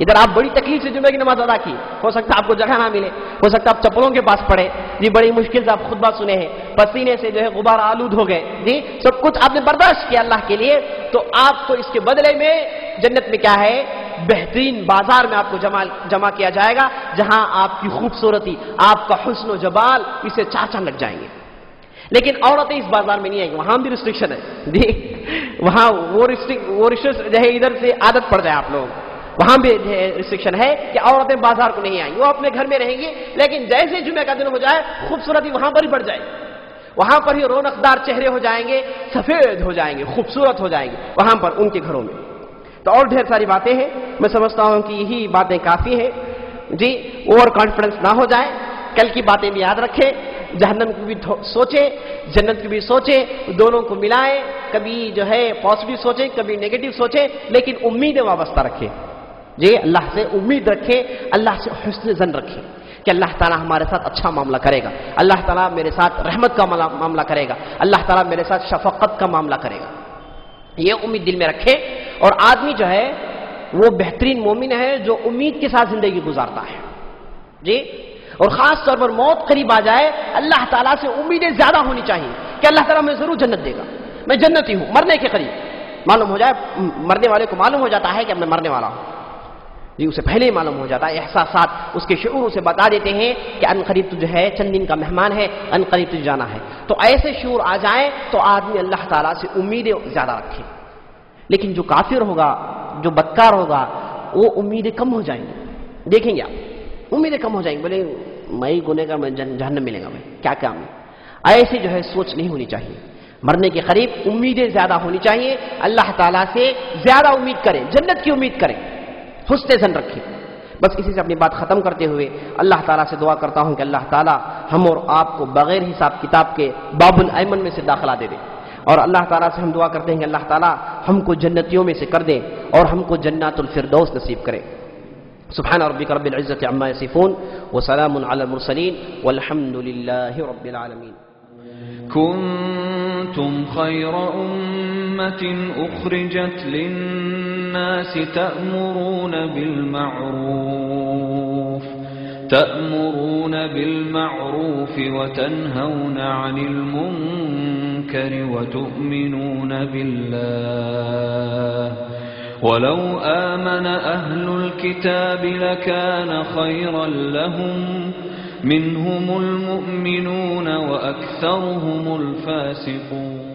ادھر آپ بڑی تکلیف سے جمعے کی نماز ادا کی، ہو سکتا ہے آپ کو جگہ نہ ملے، ہو سکتا ہے آپ چپلوں کے پاس پڑے، جی بڑی مشکل سے آپ خطبہ سنے ہیں، پسینے سے جو ہے غبار آلود ہو گئے، جی سب کچھ آپ نے برداشت کیا اللہ کے لیے، تو آپ کو اس کے بدلے میں جنت میں کیا ہے؟ بہترین بازار میں آپ کو جمع کیا جائے گا، جہاں آپ کی خوبصورتی، آپ کا حسن و جمال اسے چار چاند لگ جائیں گے۔ لیکن عورتیں اس بازار میں نہیں آئیں گی، وہاں بھی ریسٹرکشن ہے، جی وہاں وہ ریسٹرکشن جو ہے ادھر سے عادت پڑ جائے آپ لوگ، وہاں بھی ریسٹرکشن ہے کہ عورتیں بازار کو نہیں آئیں گی، وہ اپنے گھر میں رہیں گی، لیکن جیسے جمعہ کا دن ہو جائے خوبصورتی وہاں پر ہی بڑھ جائے گی، وہاں پر ہی رونق دار چہرے ہو جائیں گے، سفید ہو جائیں گے، خوبصورت ہو جائیں گے وہاں پر ان کے گھروں میں۔ تو اور ڈھیر ساری باتیں ہیں، میں سمجھتا ہوں کہ یہی باتیں کافی ہیں، جی اوور کانفیڈنس نہ ہو جائے، کل کی باتیں بھی یاد رکھیں، جہنم کی بھی سوچیں، جنت کی بھی سوچیں، دونوں کو ملائیں، کبھی جو ہے پازیٹیو سوچیں، کبھی نیگیٹو سوچیں، لیکن امیدیں وابستہ رکھیں، جی اللہ سے امید رکھیں، اللہ سے حسن ظن رکھیں کہ اللہ تعالیٰ ہمارے ساتھ اچھا معاملہ کرے گا، اللہ تعالیٰ میرے ساتھ رحمت کا معاملہ کرے گا، اللہ تعالیٰ میرے ساتھ شفقت کا معاملہ کرے گا، یہ امید دل میں رکھے۔ اور آدمی جو ہے وہ بہترین مومن ہے جو امید کے ساتھ زندگی گزارتا ہے، جی اور خاص طور پر موت قریب آ جائے اللہ تعالیٰ سے امیدیں زیادہ ہونی چاہیے کہ اللہ تعالیٰ مجھے ضرور جنت دے گا، میں جنتی ہوں، مرنے کے قریب معلوم ہو جائے، مرنے والے کو معلوم ہو جاتا ہے کہ میں مرنے والا ہوں، جی اسے پہلے ہی معلوم ہو جاتا ہے، احساسات اس کے شعور اسے بتا دیتے ہیں کہ ان قریب تو جو ہے چند دن کا مہمان ہے، ان قریب تجھے جانا ہے، تو ایسے شعور آ جائیں تو آدمی اللہ تعالیٰ سے امیدیں زیادہ رکھے۔ لیکن جو کافر ہوگا، جو بدکار ہوگا، وہ امیدیں کم ہو جائیں گی، دیکھیں گے آپ امیدیں کم ہو جائیں گی، بولے میں ہی گنہگار، میں جہنم ملے گا، میں کیا کام ہے، ایسے جو ہے سوچ نہیں ہونی چاہیے، مرنے کے قریب امیدیں زیادہ ہونی چاہیے، اللہ تعالیٰ سے زیادہ امید کریں، جنت کی امید کریں، حسن ظن رکھیں۔ بس اسی سے اپنی بات ختم کرتے ہوئے اللہ تعالیٰ سے دعا کرتا ہوں کہ اللہ تعالیٰ ہم اور آپ کو بغیر حساب کتاب کے باب الایمن میں سے داخلہ دے دے، اور اللہ تعالیٰ سے ہم دعا کرتے ہیں کہ اللہ تعالیٰ ہم کو جنتیوں میں سے کر دے اور ہم کو جنات الفردوس نصیب کرے۔ سبحان ربک رب العزة عما یصفون وسلام علی المرسلین والحمد للہ رب العالمین۔ كنتم خير أمة أخرجت للناس تأمرون بالمعروف وتنهون عن المنكر وتؤمنون بالله ولو آمن أهل الكتاب لكان خيرا لهم منهم المؤمنون وأكثرهم الفاسقون